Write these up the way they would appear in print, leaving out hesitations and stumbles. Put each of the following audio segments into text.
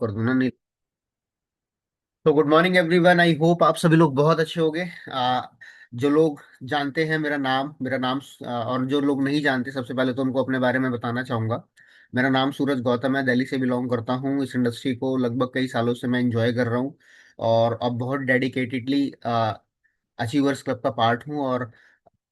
कर दूं ना, नहीं। तो good morning everyone, I hope आप सभी लोग बहुत अच्छे होंगे। जो लोग जानते हैं मेरा नाम और जो लोग नहीं जानते, सबसे पहले तो उनको अपने बारे में बताना चाहूंगा। मेरा नाम सूरज गौतम है, दिल्ली से बिलोंग करता हूँ। इस इंडस्ट्री को लगभग कई सालों से मैं एंजॉय कर रहा हूँ और अब बहुत डेडिकेटेडली अचीवर्स क्लब का पार्ट हूँ। और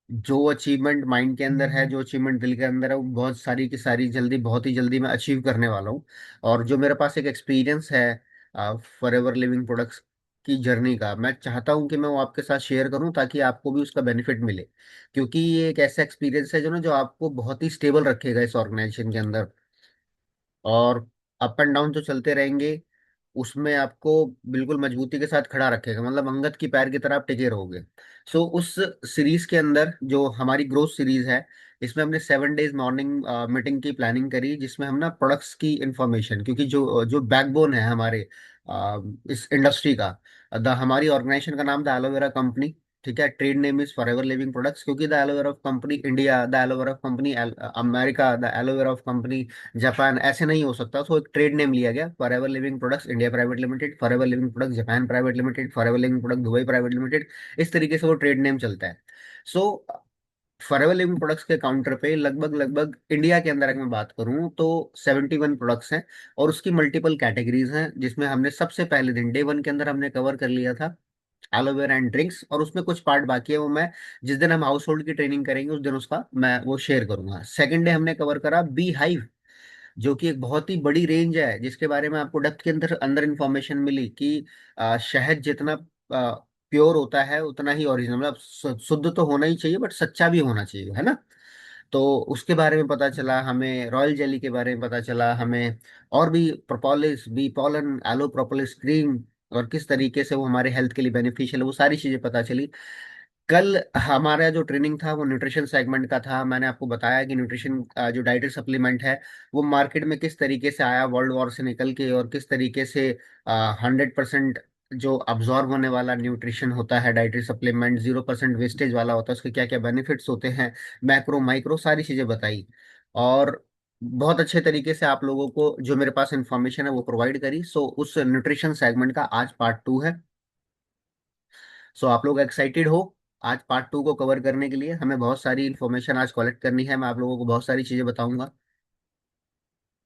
जो अचीवमेंट माइंड के अंदर है, जो अचीवमेंट दिल के अंदर है, वो बहुत सारी की सारी जल्दी, बहुत ही जल्दी मैं अचीव करने वाला हूँ। और जो मेरे पास एक एक्सपीरियंस है फॉर एवर लिविंग प्रोडक्ट्स की जर्नी का, मैं चाहता हूँ कि मैं वो आपके साथ शेयर करूँ ताकि आपको भी उसका बेनिफिट मिले। क्योंकि ये एक ऐसा एक्सपीरियंस है जो आपको बहुत ही स्टेबल रखेगा इस ऑर्गेनाइजेशन के अंदर। और अप एंड डाउन जो चलते रहेंगे उसमें आपको बिल्कुल मजबूती के साथ खड़ा रखेगा, मतलब अंगद की पैर की तरह आप टिके रहोगे। सो उस सीरीज के अंदर जो हमारी ग्रोथ सीरीज है, इसमें हमने 7 डेज मॉर्निंग मीटिंग की प्लानिंग करी, जिसमें हम ना प्रोडक्ट्स की इंफॉर्मेशन, क्योंकि जो जो बैकबोन है हमारे इस इंडस्ट्री का, हमारी ऑर्गेनाइजेशन का नाम द एलोवेरा कंपनी। ठीक है, ट्रेड नेम इज फॉरएवर लिविंग प्रोडक्ट्स, क्योंकि the aloe vera of company India, the aloe vera of company America, the aloe vera of company Japan, ऐसे नहीं हो सकता। तो एक ट्रेड नेम लिया गया, फॉरएवर लिविंग products India private limited, forever लिविंग products Japan private limited, forever living product Dubai private limited. इस तरीके से वो ट्रेड नेम चलता है। सो फॉरएवर लिविंग प्रोडक्ट्स के काउंटर पे लगभग लगभग इंडिया के अंदर अगर मैं बात करूं तो 71 प्रोडक्ट्स हैं। और उसकी मल्टीपल कैटेगरीज हैं, जिसमें हमने सबसे पहले दिन डे वन के अंदर हमने कवर कर लिया था एलोवेरा एंड ड्रिंक्स। और उसमें कुछ पार्ट बाकी है, वो मैं जिस दिन हम हाउस होल्ड की ट्रेनिंग करेंगे उस दिन उसका मैं वो शेयर करूंगा। सेकंड डे हमने कवर करा बी हाइव, जो कि एक बहुत ही बड़ी रेंज है, जिसके बारे में आपको डेप्थ के अंदर अंदर इंफॉर्मेशन मिली कि शहद जितना प्योर होता है उतना ही ओरिजिनल, मतलब शुद्ध तो होना ही चाहिए बट सच्चा भी होना चाहिए, है ना। तो उसके बारे में पता चला हमें, रॉयल जेली के बारे में पता चला हमें, और भी propolis, bee pollen, aloe propolis cream, और किस तरीके से वो हमारे हेल्थ के लिए बेनिफिशियल है, वो सारी चीजें पता चली। कल हमारा जो ट्रेनिंग था वो न्यूट्रिशन सेगमेंट का था। मैंने आपको बताया कि न्यूट्रिशन जो डाइटरी सप्लीमेंट है वो मार्केट में किस तरीके से आया वर्ल्ड वॉर से निकल के, और किस तरीके से 100% जो अब्जॉर्ब होने वाला न्यूट्रिशन होता है डाइटरी सप्लीमेंट, 0% वेस्टेज वाला होता है, उसके क्या क्या बेनिफिट्स होते हैं, मैक्रो माइक्रो सारी चीजें बताई। और बहुत अच्छे तरीके से आप लोगों को जो मेरे पास इंफॉर्मेशन है वो प्रोवाइड करी। सो उस न्यूट्रिशन सेगमेंट का आज पार्ट 2 है। सो आप लोग एक्साइटेड हो आज पार्ट 2 को कवर करने के लिए? हमें बहुत सारी इन्फॉर्मेशन आज कलेक्ट करनी है, मैं आप लोगों को बहुत सारी चीजें बताऊंगा।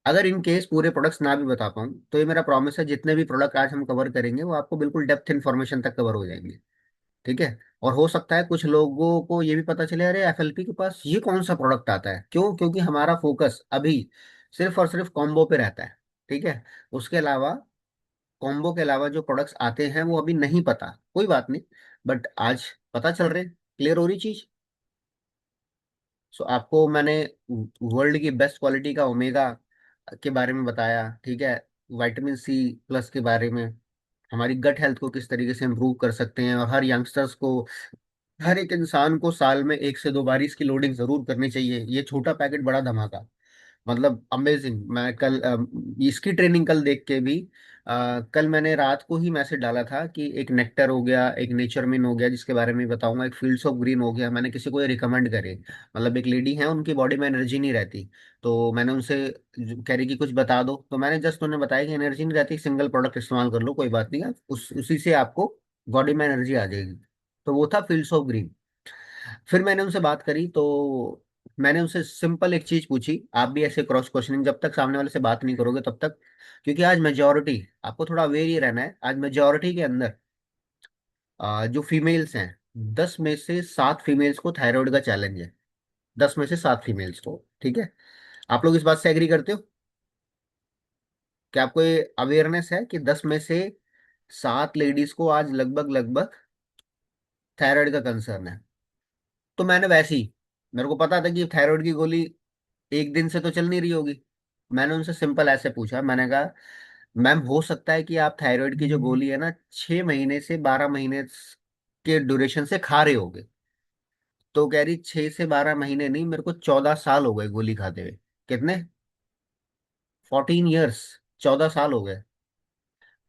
अगर इन केस पूरे प्रोडक्ट्स ना भी बता पाऊँ तो ये मेरा प्रॉमिस है, जितने भी प्रोडक्ट आज हम कवर करेंगे वो आपको बिल्कुल डेप्थ इन्फॉर्मेशन तक कवर हो जाएंगे। ठीक है। और हो सकता है कुछ लोगों को ये भी पता चले, अरे एफएलपी के पास ये कौन सा प्रोडक्ट आता है, क्यों? क्योंकि हमारा फोकस अभी सिर्फ और सिर्फ कॉम्बो पे रहता है। ठीक है। उसके अलावा, कॉम्बो के अलावा जो प्रोडक्ट्स आते हैं वो अभी नहीं पता, कोई बात नहीं, बट आज पता चल रहे, क्लियर हो रही चीज। सो आपको मैंने वर्ल्ड की बेस्ट क्वालिटी का ओमेगा के बारे में बताया। ठीक है। विटामिन C+ के बारे में, हमारी गट हेल्थ को किस तरीके से इम्प्रूव कर सकते हैं, और हर यंगस्टर्स को, हर एक इंसान को साल में 1 से 2 बार इसकी लोडिंग जरूर करनी चाहिए। ये छोटा पैकेट बड़ा धमाका, मतलब अमेजिंग। मैं कल इसकी ट्रेनिंग कल देख के भी, कल मैंने रात को ही मैसेज डाला था कि एक नेक्टर हो गया, एक नेचरमिन हो गया जिसके बारे में बताऊंगा, एक फील्ड्स ऑफ ग्रीन हो गया, मैंने किसी को ये रिकमेंड करे। मतलब एक लेडी है, उनकी बॉडी में एनर्जी नहीं रहती, तो मैंने उनसे कह रही कि कुछ बता दो, तो मैंने जस्ट उन्हें बताया कि एनर्जी नहीं रहती, सिंगल प्रोडक्ट इस्तेमाल कर लो, कोई बात नहीं, उसी से आपको बॉडी में एनर्जी आ जाएगी। तो वो था फील्ड्स ऑफ ग्रीन। फिर मैंने उनसे बात करी तो मैंने उनसे सिंपल एक चीज पूछी, आप भी ऐसे क्रॉस क्वेश्चनिंग जब तक सामने वाले से बात नहीं करोगे तब तक, क्योंकि आज मेजोरिटी, आपको थोड़ा अवेयर ही रहना है, आज मेजोरिटी के अंदर जो फीमेल्स हैं, 10 में से 7 फीमेल्स को थायराइड का चैलेंज है। 10 में से 7 फीमेल्स को। ठीक है। आप लोग इस बात से एग्री करते हो? क्या आपको ये अवेयरनेस है कि 10 में से 7 लेडीज को आज लगभग लगभग थायराइड का कंसर्न है? तो मैंने वैसे ही, मेरे को पता था कि थायराइड की गोली एक दिन से तो चल नहीं रही होगी। मैंने उनसे सिंपल ऐसे पूछा, मैंने कहा मैम हो सकता है कि आप थायराइड की जो गोली है ना 6 महीने से 12 महीने के ड्यूरेशन से खा रहे होगे। तो कह रही 6 से 12 महीने नहीं, मेरे को 14 साल हो गए गोली खाते हुए। कितने? 14 ईयर्स, 14 साल हो गए।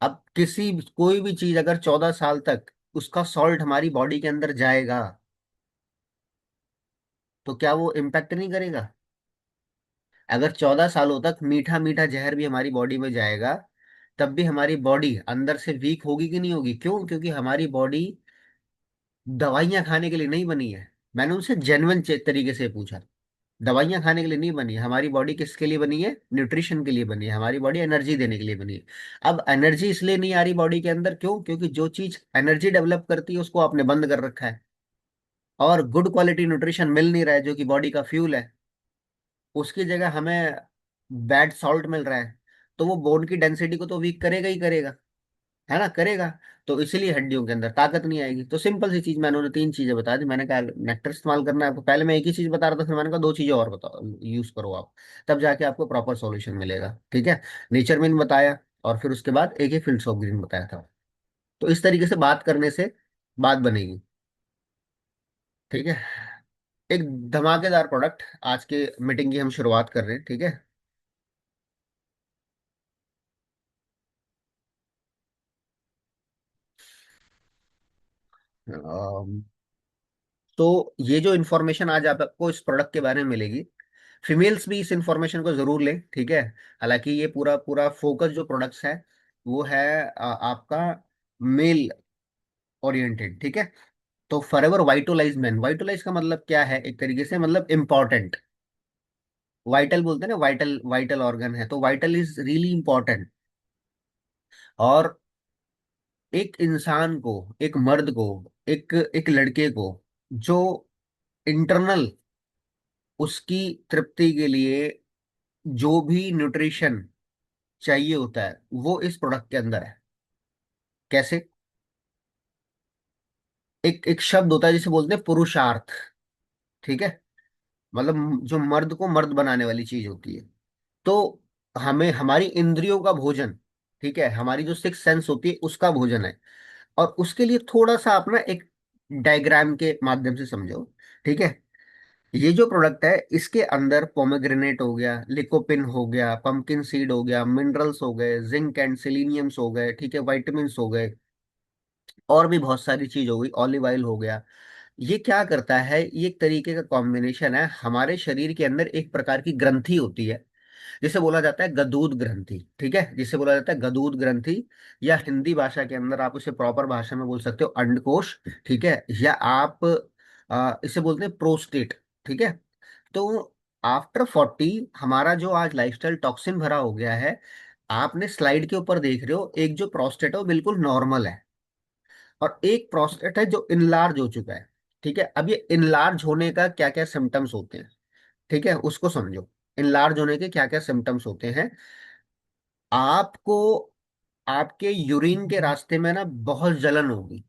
अब किसी कोई भी चीज अगर 14 साल तक उसका सॉल्ट हमारी बॉडी के अंदर जाएगा तो क्या वो इम्पैक्ट नहीं करेगा? अगर 14 सालों तक मीठा मीठा जहर भी हमारी बॉडी में जाएगा तब भी हमारी बॉडी अंदर से वीक होगी कि नहीं होगी? क्यों? क्योंकि हमारी बॉडी दवाइयां खाने के लिए नहीं बनी है। मैंने उनसे जेन्युइन तरीके से पूछा। दवाइयां खाने के लिए नहीं बनी है हमारी बॉडी। किसके लिए बनी है? न्यूट्रिशन के लिए बनी है। हमारी बॉडी एनर्जी देने के लिए बनी है। अब एनर्जी इसलिए नहीं आ रही बॉडी के अंदर, क्यों? क्योंकि जो चीज एनर्जी डेवलप करती है उसको आपने बंद कर रखा है, और गुड क्वालिटी न्यूट्रिशन मिल नहीं रहा है जो कि बॉडी का फ्यूल है। उसकी जगह हमें बैड सॉल्ट मिल रहा है। तो वो बोन की डेंसिटी को तो वीक करेगा ही करेगा, है ना? करेगा। तो इसीलिए हड्डियों के अंदर ताकत नहीं आएगी। तो सिंपल सी चीज मैंने उन्हें तीन चीजें बता दी। मैंने कहा नेक्टर इस्तेमाल करना है आपको। पहले मैं एक ही चीज बता रहा था, फिर मैंने कहा दो चीजें और बताओ, यूज करो आप, तब जाके आपको प्रॉपर सॉल्यूशन मिलेगा। ठीक है? नेचर मिन बताया, और फिर उसके बाद एक ही फील्ड्स ऑफ ग्रीन बताया था। तो इस तरीके से बात करने से बात बनेगी। ठीक है? एक धमाकेदार प्रोडक्ट आज के मीटिंग की हम शुरुआत कर रहे हैं। ठीक है? अम, तो ये जो इन्फॉर्मेशन आज आपको इस प्रोडक्ट के बारे में मिलेगी, फीमेल्स भी इस इंफॉर्मेशन को जरूर लें। ठीक है? हालांकि ये पूरा पूरा फोकस जो प्रोडक्ट्स है वो है आपका मेल ओरिएंटेड। ठीक है? तो फॉरएवर वाइटलाइज मैन, वाइटलाइज का मतलब क्या है? एक तरीके से मतलब इंपॉर्टेंट। वाइटल बोलते हैं ना, वाइटल वाइटल ऑर्गन है, तो वाइटल इज रियली इंपॉर्टेंट। और एक इंसान को, एक मर्द को, एक एक लड़के को, जो इंटरनल उसकी तृप्ति के लिए जो भी न्यूट्रिशन चाहिए होता है वो इस प्रोडक्ट के अंदर है। कैसे? एक एक शब्द होता है जिसे बोलते हैं पुरुषार्थ। ठीक है? मतलब जो मर्द को मर्द बनाने वाली चीज होती है। तो हमें हमारी इंद्रियों का भोजन, ठीक है, हमारी जो सिक्स सेंस होती है उसका भोजन है। और उसके लिए थोड़ा सा अपना एक डायग्राम के माध्यम से समझो। ठीक है? ये जो प्रोडक्ट है इसके अंदर पोमेग्रेनेट हो गया, लिकोपिन हो गया, पंपकिन सीड हो गया, मिनरल्स हो गए, जिंक एंड सेलेनियम्स हो गए, ठीक है, वाइटामिन हो गए, और भी बहुत सारी चीज हो गई, ऑलिव ऑयल हो गया। ये क्या करता है? ये एक तरीके का कॉम्बिनेशन है। हमारे शरीर के अंदर एक प्रकार की ग्रंथि होती है जिसे बोला जाता है गदूद ग्रंथि। ठीक है? जिसे बोला जाता है गदूद ग्रंथि, या हिंदी भाषा के अंदर आप उसे प्रॉपर भाषा में बोल सकते हो अंडकोश। ठीक है? या आप इसे बोलते हैं प्रोस्टेट। ठीक है? तो आफ्टर 40 हमारा जो आज लाइफस्टाइल टॉक्सिन भरा हो गया है, आपने स्लाइड के ऊपर देख रहे हो, एक जो प्रोस्टेट है वो बिल्कुल नॉर्मल है, और एक प्रोस्टेट है जो इनलार्ज हो चुका है। ठीक है? अब ये इनलार्ज होने का क्या क्या सिम्टम्स होते हैं, ठीक है, उसको समझो। इनलार्ज होने के क्या क्या सिम्टम्स होते हैं? आपको आपके यूरिन के रास्ते में ना बहुत जलन होगी।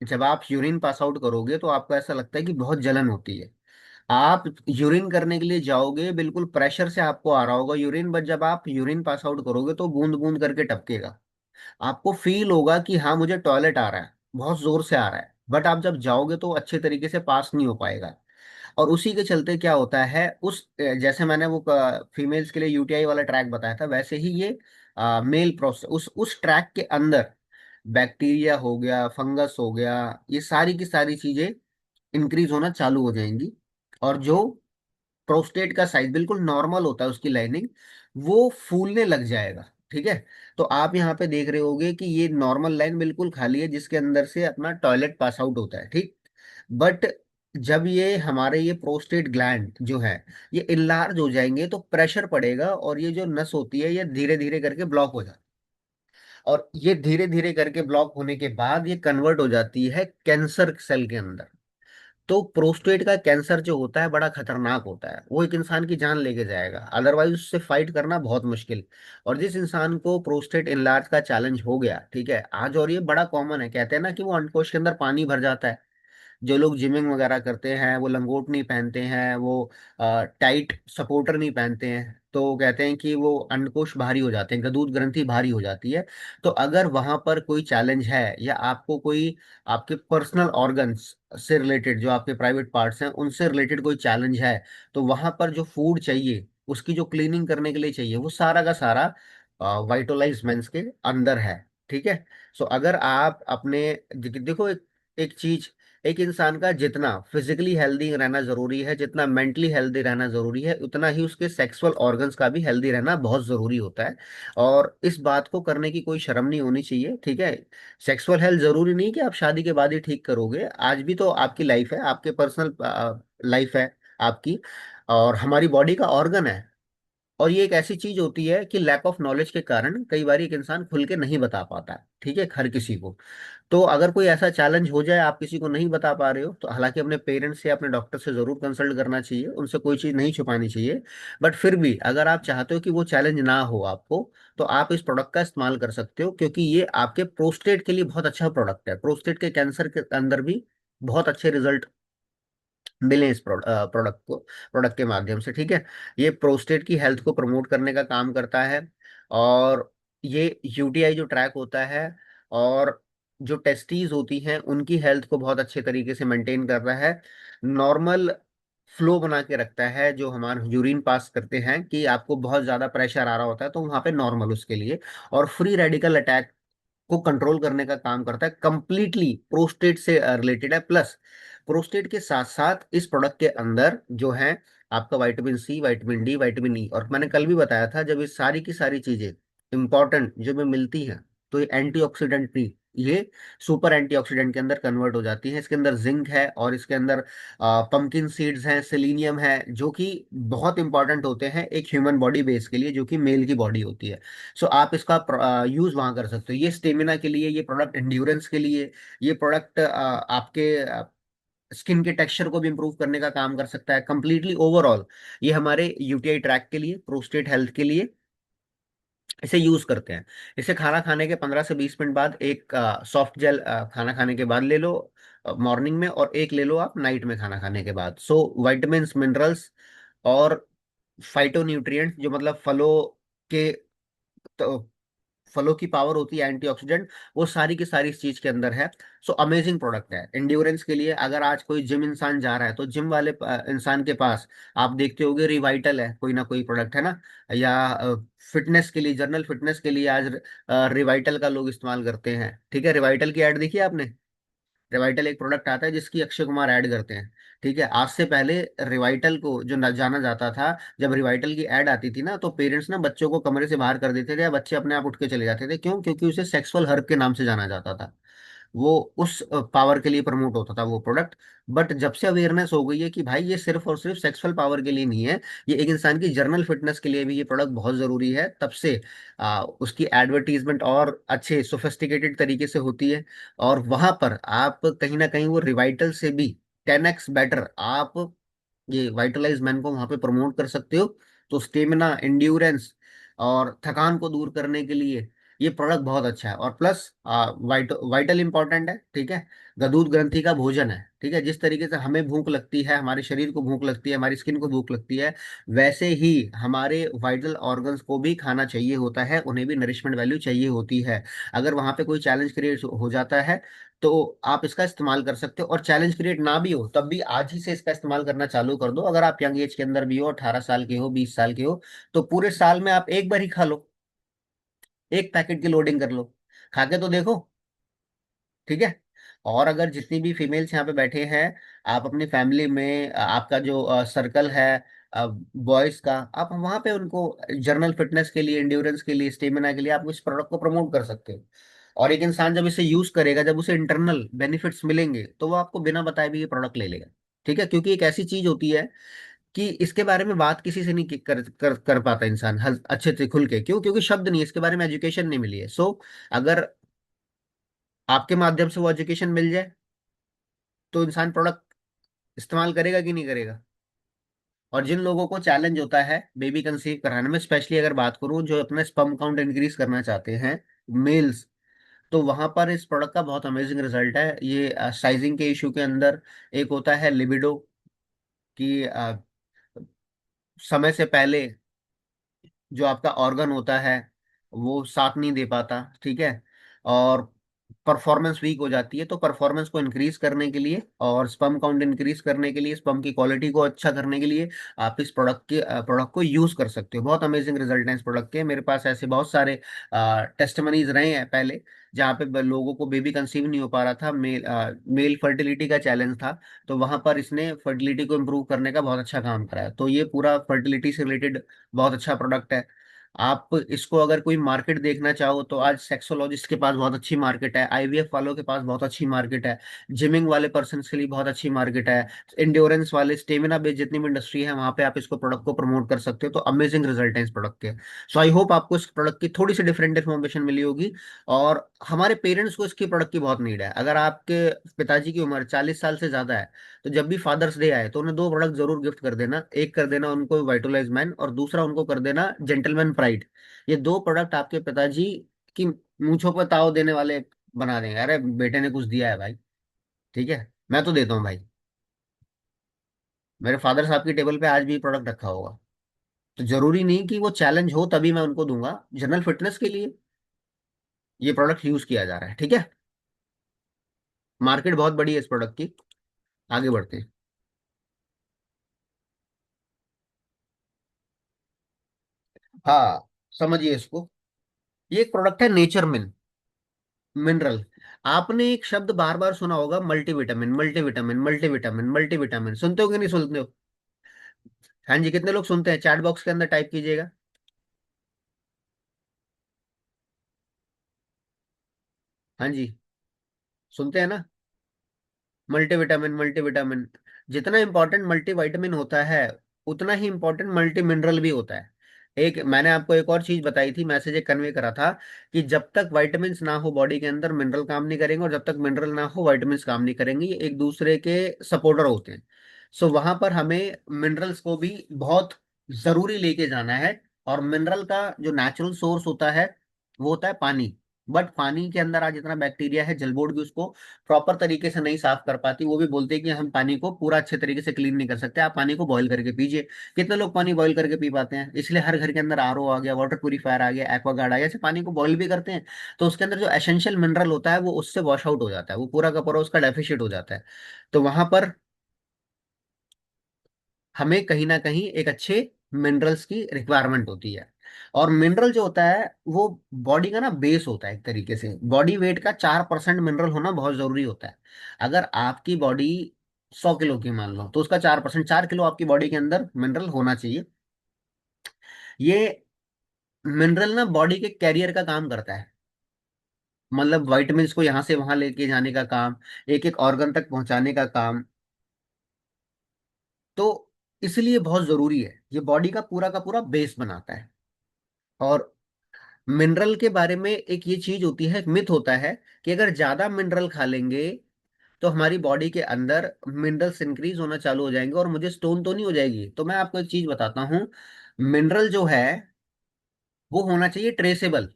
जब आप यूरिन पास आउट करोगे तो आपको ऐसा लगता है कि बहुत जलन होती है। आप यूरिन करने के लिए जाओगे, बिल्कुल प्रेशर से आपको आ रहा होगा यूरिन, बट जब आप यूरिन पास आउट करोगे तो बूंद बूंद करके टपकेगा। आपको फील होगा कि हाँ मुझे टॉयलेट आ रहा है, बहुत जोर से आ रहा है, बट आप जब जाओगे तो अच्छे तरीके से पास नहीं हो पाएगा। और उसी के चलते क्या होता है, जैसे मैंने वो फीमेल्स के लिए यूटीआई वाला ट्रैक बताया था, वैसे ही ये मेल प्रोसेस, उस ट्रैक के अंदर बैक्टीरिया हो गया, फंगस हो गया, ये सारी की सारी चीजें इंक्रीज होना चालू हो जाएंगी। और जो प्रोस्टेट का साइज बिल्कुल नॉर्मल होता है, उसकी लाइनिंग, वो फूलने लग जाएगा। ठीक है? तो आप यहाँ पे देख रहे होगे कि ये नॉर्मल लाइन बिल्कुल खाली है जिसके अंदर से अपना टॉयलेट पास आउट होता है। ठीक? बट जब ये हमारे ये प्रोस्टेट ग्लैंड जो है ये इनलार्ज हो जाएंगे तो प्रेशर पड़ेगा, और ये जो नस होती है ये धीरे धीरे करके ब्लॉक हो जाती है। और ये धीरे धीरे करके ब्लॉक होने के बाद ये कन्वर्ट हो जाती है कैंसर सेल के अंदर। तो प्रोस्टेट का कैंसर जो होता है बड़ा खतरनाक होता है, वो एक इंसान की जान लेके जाएगा, अदरवाइज उससे फाइट करना बहुत मुश्किल। और जिस इंसान को प्रोस्टेट इनलार्ज का चैलेंज हो गया, ठीक है, आज, और ये बड़ा कॉमन है, कहते हैं ना कि वो अंडकोश के अंदर पानी भर जाता है। जो लोग जिमिंग वगैरह करते हैं वो लंगोट नहीं पहनते हैं, वो टाइट सपोर्टर नहीं पहनते हैं, तो वो कहते हैं कि वो अंडकोश भारी हो जाते हैं, गदूद ग्रंथि भारी हो जाती है। तो अगर वहां पर कोई चैलेंज है, या आपको कोई आपके पर्सनल ऑर्गन्स से रिलेटेड, जो आपके प्राइवेट पार्ट्स हैं उनसे रिलेटेड कोई चैलेंज है, तो वहां पर जो फूड चाहिए, उसकी जो क्लीनिंग करने के लिए चाहिए, वो सारा का सारा वाइटोलाइज मेंस के अंदर है। ठीक है? सो अगर आप अपने देखो, एक चीज एक इंसान का जितना फिजिकली हेल्दी रहना जरूरी है, जितना मेंटली हेल्दी रहना जरूरी है, उतना ही उसके सेक्सुअल ऑर्गन्स का भी हेल्दी रहना बहुत जरूरी होता है। और इस बात को करने की कोई शर्म नहीं होनी चाहिए, ठीक है। सेक्सुअल हेल्थ जरूरी नहीं कि आप शादी के बाद ही ठीक करोगे, आज भी तो आपकी लाइफ है, आपके पर्सनल लाइफ है आपकी, और हमारी बॉडी का ऑर्गन है। और ये एक ऐसी चीज होती है कि लैक ऑफ नॉलेज के कारण कई बार एक इंसान खुल के नहीं बता पाता है, ठीक है, हर किसी को। तो अगर कोई ऐसा चैलेंज हो जाए, आप किसी को नहीं बता पा रहे हो, तो हालांकि अपने पेरेंट्स से अपने डॉक्टर से जरूर कंसल्ट करना चाहिए, उनसे कोई चीज नहीं छुपानी चाहिए। बट फिर भी अगर आप चाहते हो कि वो चैलेंज ना हो आपको, तो आप इस प्रोडक्ट का इस्तेमाल कर सकते हो, क्योंकि ये आपके प्रोस्टेट के लिए बहुत अच्छा प्रोडक्ट है। प्रोस्टेट के कैंसर के अंदर भी बहुत अच्छे रिजल्ट मिले इस प्रोडक्ट के माध्यम से, ठीक है। ये प्रोस्टेट की हेल्थ को प्रमोट करने का काम करता है। और ये यूटीआई जो ट्रैक होता है, और जो टेस्टीज होती हैं उनकी हेल्थ को बहुत अच्छे तरीके से मेंटेन करता है। नॉर्मल फ्लो बना के रखता है, जो हमारा यूरिन पास करते हैं, कि आपको बहुत ज्यादा प्रेशर आ रहा होता है तो वहां पे नॉर्मल उसके लिए। और फ्री रेडिकल अटैक को कंट्रोल करने का काम करता है, कंप्लीटली प्रोस्टेट से रिलेटेड है। प्लस प्रोस्टेट के साथ साथ इस प्रोडक्ट के अंदर जो है आपका vitamin C, vitamin D, vitamin E, और मैंने कल भी बताया था, जब ये सारी की सारी चीजें इंपॉर्टेंट जो में मिलती हैं, तो ये एंटीऑक्सीडेंट भी, ये सुपर एंटीऑक्सीडेंट के अंदर कन्वर्ट हो जाती है। इसके अंदर जिंक है, और इसके अंदर पंकिन सीड्स हैं, सेलेनियम है, जो कि बहुत इंपॉर्टेंट होते हैं एक ह्यूमन बॉडी बेस के लिए, जो कि मेल की बॉडी होती है। सो आप इसका यूज वहां कर सकते हो। ये स्टेमिना के लिए, ये प्रोडक्ट एंड्योरेंस के लिए, ये प्रोडक्ट आपके स्किन के टेक्सचर को भी इंप्रूव करने का काम कर सकता है, कंप्लीटली ओवरऑल। ये हमारे यूटीआई ट्रैक के लिए, प्रोस्टेट हेल्थ के लिए इसे यूज करते हैं। इसे खाना खाने के 15 से 20 मिनट बाद एक सॉफ्ट जेल खाना खाने के बाद ले लो मॉर्निंग में, और एक ले लो आप नाइट में खाना खाने के बाद। सो विटामिन, मिनरल्स और फाइटोन्यूट्रिएंट्स, जो मतलब के तो फलों की पावर होती है एंटीऑक्सीडेंट, वो सारी की सारी इस चीज के अंदर है। सो अमेजिंग प्रोडक्ट है एंड्योरेंस के लिए। अगर आज कोई जिम इंसान जा रहा है, तो जिम वाले इंसान के पास आप देखते होगे रिवाइटल है, कोई ना कोई प्रोडक्ट है ना। या फिटनेस के लिए, जर्नल फिटनेस के लिए आज रिवाइटल का लोग इस्तेमाल करते हैं, ठीक है। रिवाइटल की ऐड देखी है आपने? रिवाइटल एक प्रोडक्ट आता है जिसकी अक्षय कुमार ऐड करते हैं, ठीक है। आज से पहले रिवाइटल को जो जाना जाता था, जब रिवाइटल की ऐड आती थी ना, तो पेरेंट्स ना बच्चों को कमरे से बाहर कर देते थे, या बच्चे अपने आप उठ के चले जाते थे। क्यों? क्योंकि उसे सेक्सुअल हर्ब के नाम से जाना जाता था। वो उस पावर के लिए प्रमोट होता था वो प्रोडक्ट। बट जब से अवेयरनेस हो गई है कि भाई ये सिर्फ और सिर्फ सेक्सुअल पावर के लिए नहीं है, ये एक इंसान की जर्नल फिटनेस के लिए भी ये प्रोडक्ट बहुत जरूरी है, तब से उसकी एडवर्टीजमेंट और अच्छे सोफिस्टिकेटेड तरीके से होती है। और वहां पर आप कहीं ना कहीं वो रिवाइटल से भी 10x बेटर आप ये वाइटलाइज मैन को वहां पे प्रमोट कर सकते हो। तो स्टेमिना, एंड्योरेंस और थकान को दूर करने के लिए ये प्रोडक्ट बहुत अच्छा है। और प्लस वाइटल इंपॉर्टेंट है, ठीक है। गदूद ग्रंथि का भोजन है, ठीक है। जिस तरीके से हमें भूख लगती है, हमारे शरीर को भूख लगती है, हमारी स्किन को भूख लगती है, वैसे ही हमारे वाइटल ऑर्गन्स को भी खाना चाहिए होता है, उन्हें भी नरिशमेंट वैल्यू चाहिए होती है। अगर वहां पे कोई चैलेंज क्रिएट हो जाता है, तो आप इसका इस्तेमाल कर सकते हो। और चैलेंज क्रिएट ना भी हो, तब भी आज ही से इसका इस्तेमाल करना चालू कर दो। अगर आप यंग एज के अंदर भी हो, 18 साल के हो, 20 साल के हो, तो पूरे साल में आप एक बार ही खा लो, एक पैकेट की लोडिंग कर लो, खा के तो देखो, ठीक है। और अगर जितनी भी फीमेल्स यहाँ पे बैठे हैं, आप अपनी फैमिली में आपका जो सर्कल है बॉयज का, आप वहां पे उनको जर्नल फिटनेस के लिए, एंड्योरेंस के लिए, स्टेमिना के लिए आप इस प्रोडक्ट को प्रमोट कर सकते हो। और एक इंसान जब इसे यूज करेगा, जब उसे इंटरनल बेनिफिट्स मिलेंगे, तो वो आपको बिना बताए भी ये प्रोडक्ट ले लेगा, ठीक है। क्योंकि एक ऐसी चीज होती है कि इसके बारे में बात किसी से नहीं कर पाता इंसान अच्छे से खुल के। क्यों? क्योंकि शब्द नहीं है, इसके बारे में एजुकेशन नहीं मिली है। सो अगर आपके माध्यम से वो एजुकेशन मिल जाए, तो इंसान प्रोडक्ट इस्तेमाल करेगा कि नहीं करेगा। और जिन लोगों को चैलेंज होता है बेबी कंसीव कराने में, स्पेशली अगर बात करूं जो अपना स्पर्म काउंट इंक्रीज करना चाहते हैं, मेल्स, तो वहां पर इस प्रोडक्ट का बहुत अमेजिंग रिजल्ट है। ये साइजिंग के इशू के अंदर एक होता है लिबिडो की, समय से पहले जो आपका ऑर्गन होता है वो साथ नहीं दे पाता, ठीक है। और परफॉर्मेंस वीक हो जाती है, तो परफॉर्मेंस को इंक्रीज करने के लिए और स्पर्म काउंट इंक्रीज करने के लिए, स्पर्म की क्वालिटी को अच्छा करने के लिए आप इस प्रोडक्ट को यूज कर सकते हो। बहुत अमेजिंग रिजल्ट है इस प्रोडक्ट के। मेरे पास ऐसे बहुत सारे टेस्टमनीज रहे हैं पहले, जहाँ पे लोगों को बेबी कंसीव नहीं हो पा रहा था, मेल फर्टिलिटी का चैलेंज था। तो वहां पर इसने फर्टिलिटी को इम्प्रूव करने का बहुत अच्छा काम करा है। तो ये पूरा फर्टिलिटी से रिलेटेड बहुत अच्छा प्रोडक्ट है। आप इसको अगर कोई मार्केट देखना चाहो तो आज सेक्सोलॉजिस्ट के पास बहुत अच्छी मार्केट है, आईवीएफ वालों के पास बहुत अच्छी मार्केट है, जिमिंग वाले पर्सन के लिए बहुत अच्छी मार्केट है, इंड्योरेंस वाले स्टेमिना बेस्ड जितनी भी इंडस्ट्री है वहां पे आप इसको प्रोडक्ट को प्रमोट कर सकते हो। तो अमेजिंग रिजल्ट है इस प्रोडक्ट के। सो आई होप आपको इस प्रोडक्ट की थोड़ी सी डिफरेंट इन्फॉर्मेशन मिली होगी। और हमारे पेरेंट्स को इसकी प्रोडक्ट की बहुत नीड है। अगर आपके पिताजी की उम्र 40 साल से ज्यादा है तो जब भी फादर्स डे आए तो उन्हें दो प्रोडक्ट जरूर गिफ्ट कर देना। एक कर देना उनको वाइटलाइज मैन, और दूसरा उनको कर देना जेंटलमैन प्राइड। ये दो प्रोडक्ट आपके पिताजी की मूंछों पर ताव देने वाले बना देंगे। अरे बेटे ने कुछ दिया है भाई। ठीक है, मैं तो देता हूँ भाई। मेरे फादर साहब की टेबल पे आज भी प्रोडक्ट रखा होगा। तो जरूरी नहीं कि वो चैलेंज हो तभी मैं उनको दूंगा। जनरल फिटनेस के लिए ये प्रोडक्ट यूज किया जा रहा है। ठीक है, मार्केट बहुत बड़ी है इस प्रोडक्ट की। आगे बढ़ते हैं। हाँ, समझिए इसको। ये एक प्रोडक्ट है नेचर मिन मिनरल। आपने एक शब्द बार बार सुना होगा, मल्टीविटामिन मल्टीविटामिन मल्टीविटामिन मल्टीविटामिन। सुनते हो कि नहीं सुनते हो? हाँ जी, कितने लोग सुनते हैं? चैट बॉक्स के अंदर टाइप कीजिएगा। हाँ जी, सुनते हैं ना। Multivitamin multivitamin. जितना इंपॉर्टेंट मल्टीविटामिन होता है उतना ही इंपॉर्टेंट मल्टी मिनरल भी होता है। एक मैंने आपको एक और चीज बताई थी, मैसेज एक कन्वे करा था कि जब तक विटामिन्स ना हो बॉडी के अंदर मिनरल काम नहीं करेंगे, और जब तक मिनरल ना हो विटामिन्स काम नहीं करेंगे। ये एक दूसरे के सपोर्टर होते हैं। सो वहां पर हमें मिनरल्स को भी बहुत जरूरी लेके जाना है। और मिनरल का जो नेचुरल सोर्स होता है वो होता है पानी। बट पानी के अंदर आज इतना बैक्टीरिया है, जल बोर्ड भी उसको प्रॉपर तरीके से नहीं साफ कर पाती। वो भी बोलते हैं कि हम पानी को पूरा अच्छे तरीके से क्लीन नहीं कर सकते, आप पानी को बॉईल करके पीजिए। कितने लोग पानी बॉईल करके पी पाते हैं? इसलिए हर घर के अंदर आरओ आ गया, वाटर प्यूरीफायर आ गया, एक्वागार्ड आ गया। ऐसे पानी को बॉईल भी करते हैं तो उसके अंदर जो एसेंशियल मिनरल होता है वो उससे वॉश आउट हो जाता है, वो पूरा का पूरा उसका डेफिशिएट हो जाता है। तो वहां पर हमें कहीं ना कहीं एक अच्छे मिनरल्स की रिक्वायरमेंट होती है। और मिनरल जो होता है वो बॉडी का ना बेस होता है। एक तरीके से बॉडी वेट का 4% मिनरल होना बहुत जरूरी होता है। अगर आपकी बॉडी 100 किलो की मान लो तो उसका 4%, 4 किलो आपकी बॉडी के अंदर मिनरल होना चाहिए। ये मिनरल ना बॉडी के कैरियर का काम करता है। मतलब वाइटमिन्स को यहाँ से वहां लेके जाने का काम, एक एक ऑर्गन तक पहुंचाने का काम। तो इसलिए बहुत जरूरी है, ये बॉडी का पूरा बेस बनाता है। और मिनरल के बारे में एक ये चीज होती है, एक मिथ होता है कि अगर ज्यादा मिनरल खा लेंगे तो हमारी बॉडी के अंदर मिनरल्स इंक्रीज होना चालू हो जाएंगे और मुझे स्टोन तो नहीं हो जाएगी। तो मैं आपको एक चीज बताता हूँ। मिनरल जो है वो होना चाहिए ट्रेसेबल।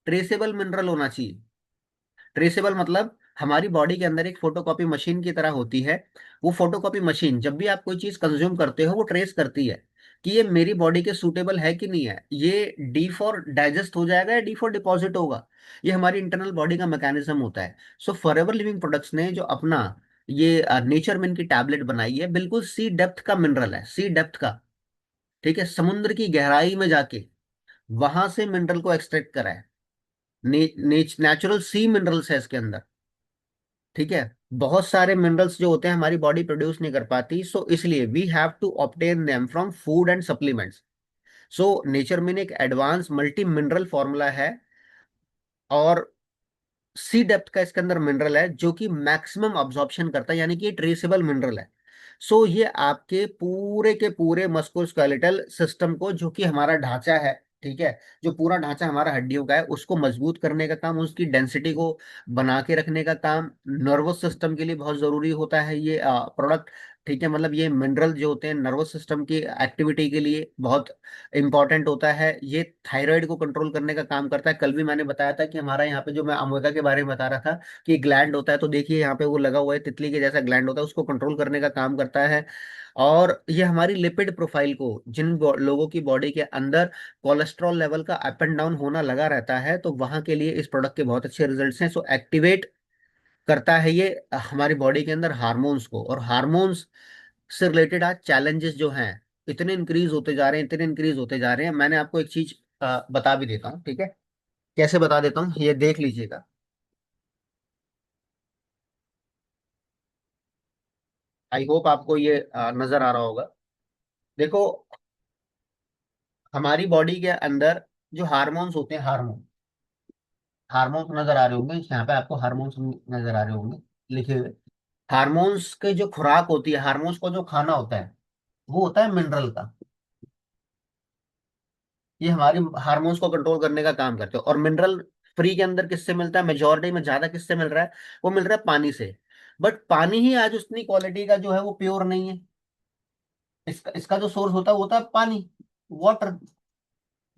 ट्रेसेबल मिनरल होना चाहिए। ट्रेसेबल मतलब हमारी बॉडी के अंदर एक फोटोकॉपी मशीन की तरह होती है। वो फोटोकॉपी मशीन जब भी आप कोई चीज कंज्यूम करते हो वो ट्रेस करती है कि ये मेरी बॉडी के सूटेबल है कि नहीं है। ये डी फॉर डाइजेस्ट हो जाएगा या डी फॉर डिपॉजिट होगा। ये हमारी इंटरनल बॉडी का मैकेनिज्म होता है। सो फॉरएवर लिविंग प्रोडक्ट्स ने जो अपना ये नेचर मिन की टैबलेट बनाई है, बिल्कुल सी डेप्थ का मिनरल है, सी डेप्थ का। ठीक है, समुद्र की गहराई में जाके वहां से मिनरल को एक्सट्रैक्ट करा है। नेचुरल सी मिनरल्स है इसके अंदर। ठीक है, बहुत सारे मिनरल्स जो होते हैं हमारी बॉडी प्रोड्यूस नहीं कर पाती, सो इसलिए we have to obtain them from food and supplements. So nature में एक एडवांस मल्टी मिनरल फॉर्मूला है। और सी डेप्थ का इसके अंदर मिनरल है जो कि मैक्सिमम अब्जॉर्प्शन करता है, यानी कि ये ट्रेसेबल मिनरल है। सो ये आपके पूरे के पूरे मस्कुलोस्केलेटल सिस्टम को, जो कि हमारा ढांचा है, ठीक है, जो पूरा ढांचा हमारा हड्डियों का है उसको मजबूत करने का काम, उसकी डेंसिटी को बना के रखने का काम, नर्वस सिस्टम के लिए बहुत जरूरी होता है ये प्रोडक्ट। ठीक है, मतलब ये मिनरल जो होते हैं नर्वस सिस्टम की एक्टिविटी के लिए बहुत इंपॉर्टेंट होता है। ये थायराइड को कंट्रोल करने का काम करता है। कल भी मैंने बताया था कि हमारा यहाँ पे जो मैं अमेरिका के बारे में बता रहा था कि ग्लैंड होता है, तो देखिए यहाँ पे वो लगा हुआ है, तितली के जैसा ग्लैंड होता है, उसको कंट्रोल करने का काम करता है। और ये हमारी लिपिड प्रोफाइल को, जिन लोगों की बॉडी के अंदर कोलेस्ट्रॉल लेवल का अप एंड डाउन होना लगा रहता है, तो वहां के लिए इस प्रोडक्ट के बहुत अच्छे रिजल्ट्स हैं। सो एक्टिवेट करता है ये हमारी बॉडी के अंदर हार्मोन्स को। और हार्मोन्स से रिलेटेड आज चैलेंजेस जो हैं इतने इंक्रीज होते जा रहे हैं, इतने इंक्रीज होते जा रहे हैं। मैंने आपको एक चीज बता भी देता हूँ, ठीक है। कैसे बता देता हूँ, ये देख लीजिएगा। आई होप आपको ये नजर आ रहा होगा। देखो, हमारी बॉडी के अंदर जो हार्मोन्स होते हैं, हार्मोन्स नजर आ रहे होंगे, यहाँ पे आपको हार्मोन्स नजर आ रहे होंगे लिखे हुए। हार्मोन्स के जो खुराक होती है, हार्मोन्स को जो खाना होता है, वो होता है मिनरल का। ये हमारे हार्मोन्स को कंट्रोल करने का काम करते हैं। और मिनरल फ्री के अंदर किससे मिलता है, मेजोरिटी में ज्यादा किससे मिल रहा है? वो मिल रहा है पानी से। बट पानी ही आज उतनी क्वालिटी का जो है वो प्योर नहीं है। इसका इसका जो सोर्स होता है वो होता है पानी, वाटर।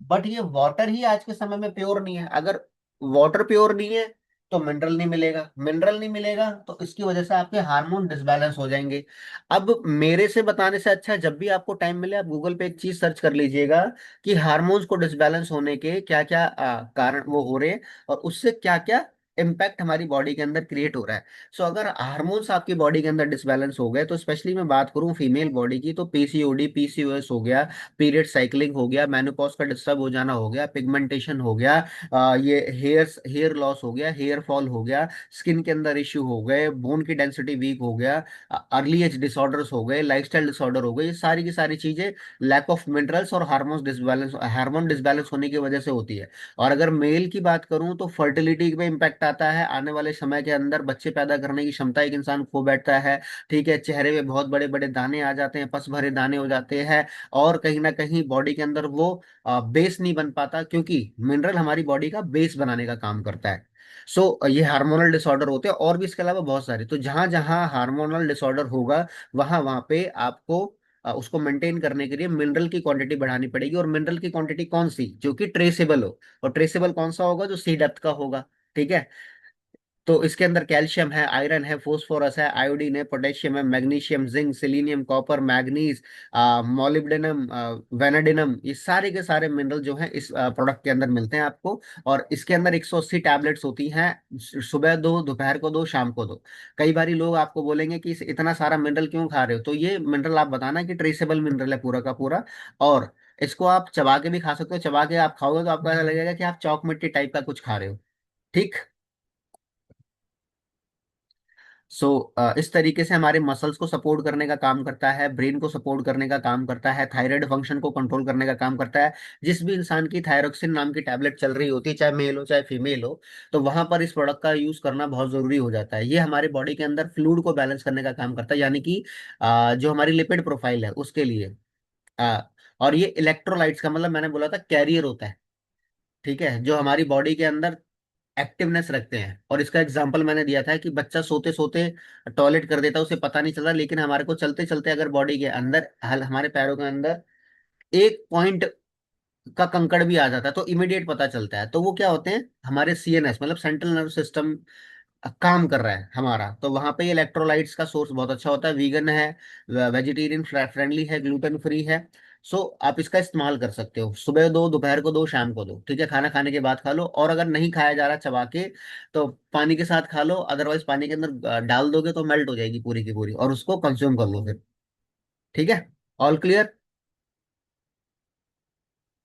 बट ये वाटर ही आज के समय में प्योर नहीं है। अगर वाटर प्योर नहीं है तो मिनरल नहीं मिलेगा, मिनरल नहीं मिलेगा तो इसकी वजह से आपके हार्मोन डिसबैलेंस हो जाएंगे। अब मेरे से बताने से अच्छा है, जब भी आपको टाइम मिले आप गूगल पे एक चीज सर्च कर लीजिएगा कि हार्मोन्स को डिसबैलेंस होने के क्या क्या कारण वो हो रहे हैं, और उससे क्या क्या इम्पैक्ट हमारी बॉडी के अंदर क्रिएट हो रहा है। सो अगर हार्मोन्स आपकी बॉडी के अंदर डिसबैलेंस हो गए, तो स्पेशली मैं बात करूं फीमेल बॉडी की, तो पीसीओडी, पीसीओएस हो गया, पीरियड साइकिलिंग हो गया, मेनोपॉज का डिस्टर्ब हो जाना हो गया, पिगमेंटेशन हो गया, ये हेयर लॉस हो गया, हेयर फॉल हो गया, स्किन के अंदर इश्यू हो गए, बोन की डेंसिटी वीक हो गया, अर्ली एज डिसऑर्डर्स हो गए, लाइफस्टाइल डिसऑर्डर हो गए, ये सारी की सारी चीजें लैक ऑफ मिनरल्स और हार्मोन डिसबैलेंस होने की वजह से होती है। और अगर मेल की बात करूं तो फर्टिलिटी पे इम्पैक्ट आता है। आने वाले समय के अंदर बच्चे पैदा करने की क्षमता एक इंसान खो बैठता है। ठीक है, चेहरे पे बहुत बड़े बड़े दाने आ जाते हैं, पस भरे दाने हो जाते हैं। और कहीं ना कहीं बॉडी के अंदर वो बेस नहीं बन पाता, क्योंकि मिनरल हमारी बॉडी का बेस बनाने का काम करता है। ये हार्मोनल डिसऑर्डर होते हैं, और भी इसके अलावा बहुत सारे। तो जहां जहां हार्मोनल डिसऑर्डर होगा, वहां वहां पे आपको उसको मेंटेन करने के लिए मिनरल की क्वांटिटी बढ़ानी पड़ेगी। और मिनरल की क्वांटिटी कौन सी, जो कि ट्रेसेबल हो। और ट्रेसेबल कौन सा होगा, जो सी डेप्थ का होगा। ठीक है। तो इसके अंदर कैल्शियम है, आयरन है, फोस्फोरस है, आयोडीन है, पोटेशियम है, magnesium, zinc, selenium, copper, manganese, molybdenum, vanadium, ये सारे के सारे मिनरल जो हैं इस प्रोडक्ट के अंदर मिलते हैं आपको। और इसके अंदर 180 टैबलेट्स होती हैं। सुबह दो, दोपहर को दो, शाम को दो। कई बारी लोग आपको बोलेंगे कि इतना सारा मिनरल क्यों खा रहे हो, तो ये मिनरल आप बताना कि ट्रेसेबल मिनरल है पूरा का पूरा। और इसको आप चबा के भी खा सकते हो। चबा के आप खाओगे तो आपको ऐसा लगेगा कि आप चौक मिट्टी टाइप का कुछ खा रहे हो। ठीक। इस तरीके से हमारे मसल्स को सपोर्ट करने का काम करता है, ब्रेन को सपोर्ट करने का काम करता है, थायराइड फंक्शन को कंट्रोल करने का काम करता है। जिस भी इंसान की थायरोक्सिन नाम की टैबलेट चल रही होती है, चाहे मेल हो चाहे फीमेल हो, तो वहां पर इस प्रोडक्ट का यूज करना बहुत जरूरी हो जाता है। ये हमारे बॉडी के अंदर फ्लूइड को बैलेंस करने का काम करता है, यानी कि जो हमारी लिपिड प्रोफाइल है उसके लिए। आ, और ये इलेक्ट्रोलाइट्स का मतलब मैंने बोला था कैरियर होता है। ठीक है, जो हमारी बॉडी के अंदर एक्टिवनेस रखते हैं। और इसका एग्जांपल मैंने दिया था कि बच्चा सोते सोते टॉयलेट कर देता है, उसे पता नहीं चलता, लेकिन हमारे को चलते चलते अगर बॉडी के अंदर हमारे पैरों के अंदर एक पॉइंट का कंकड़ भी आ जाता है तो इमीडिएट पता चलता है। तो वो क्या होते हैं, हमारे सीएनएस मतलब सेंट्रल नर्व सिस्टम काम कर रहा है हमारा। तो वहां पे इलेक्ट्रोलाइट्स का सोर्स बहुत अच्छा होता है, वीगन है, वेजिटेरियन फ्रेंडली है, ग्लूटेन फ्री है। आप इसका इस्तेमाल कर सकते हो। सुबह दो, दोपहर को दो, शाम को दो। ठीक है, खाना खाने के बाद खा लो। और अगर नहीं खाया जा रहा चबा के, तो पानी के साथ खा लो। अदरवाइज पानी के अंदर डाल दोगे तो मेल्ट हो जाएगी पूरी की पूरी, और उसको कंज्यूम कर लो फिर। ठीक है। All clear?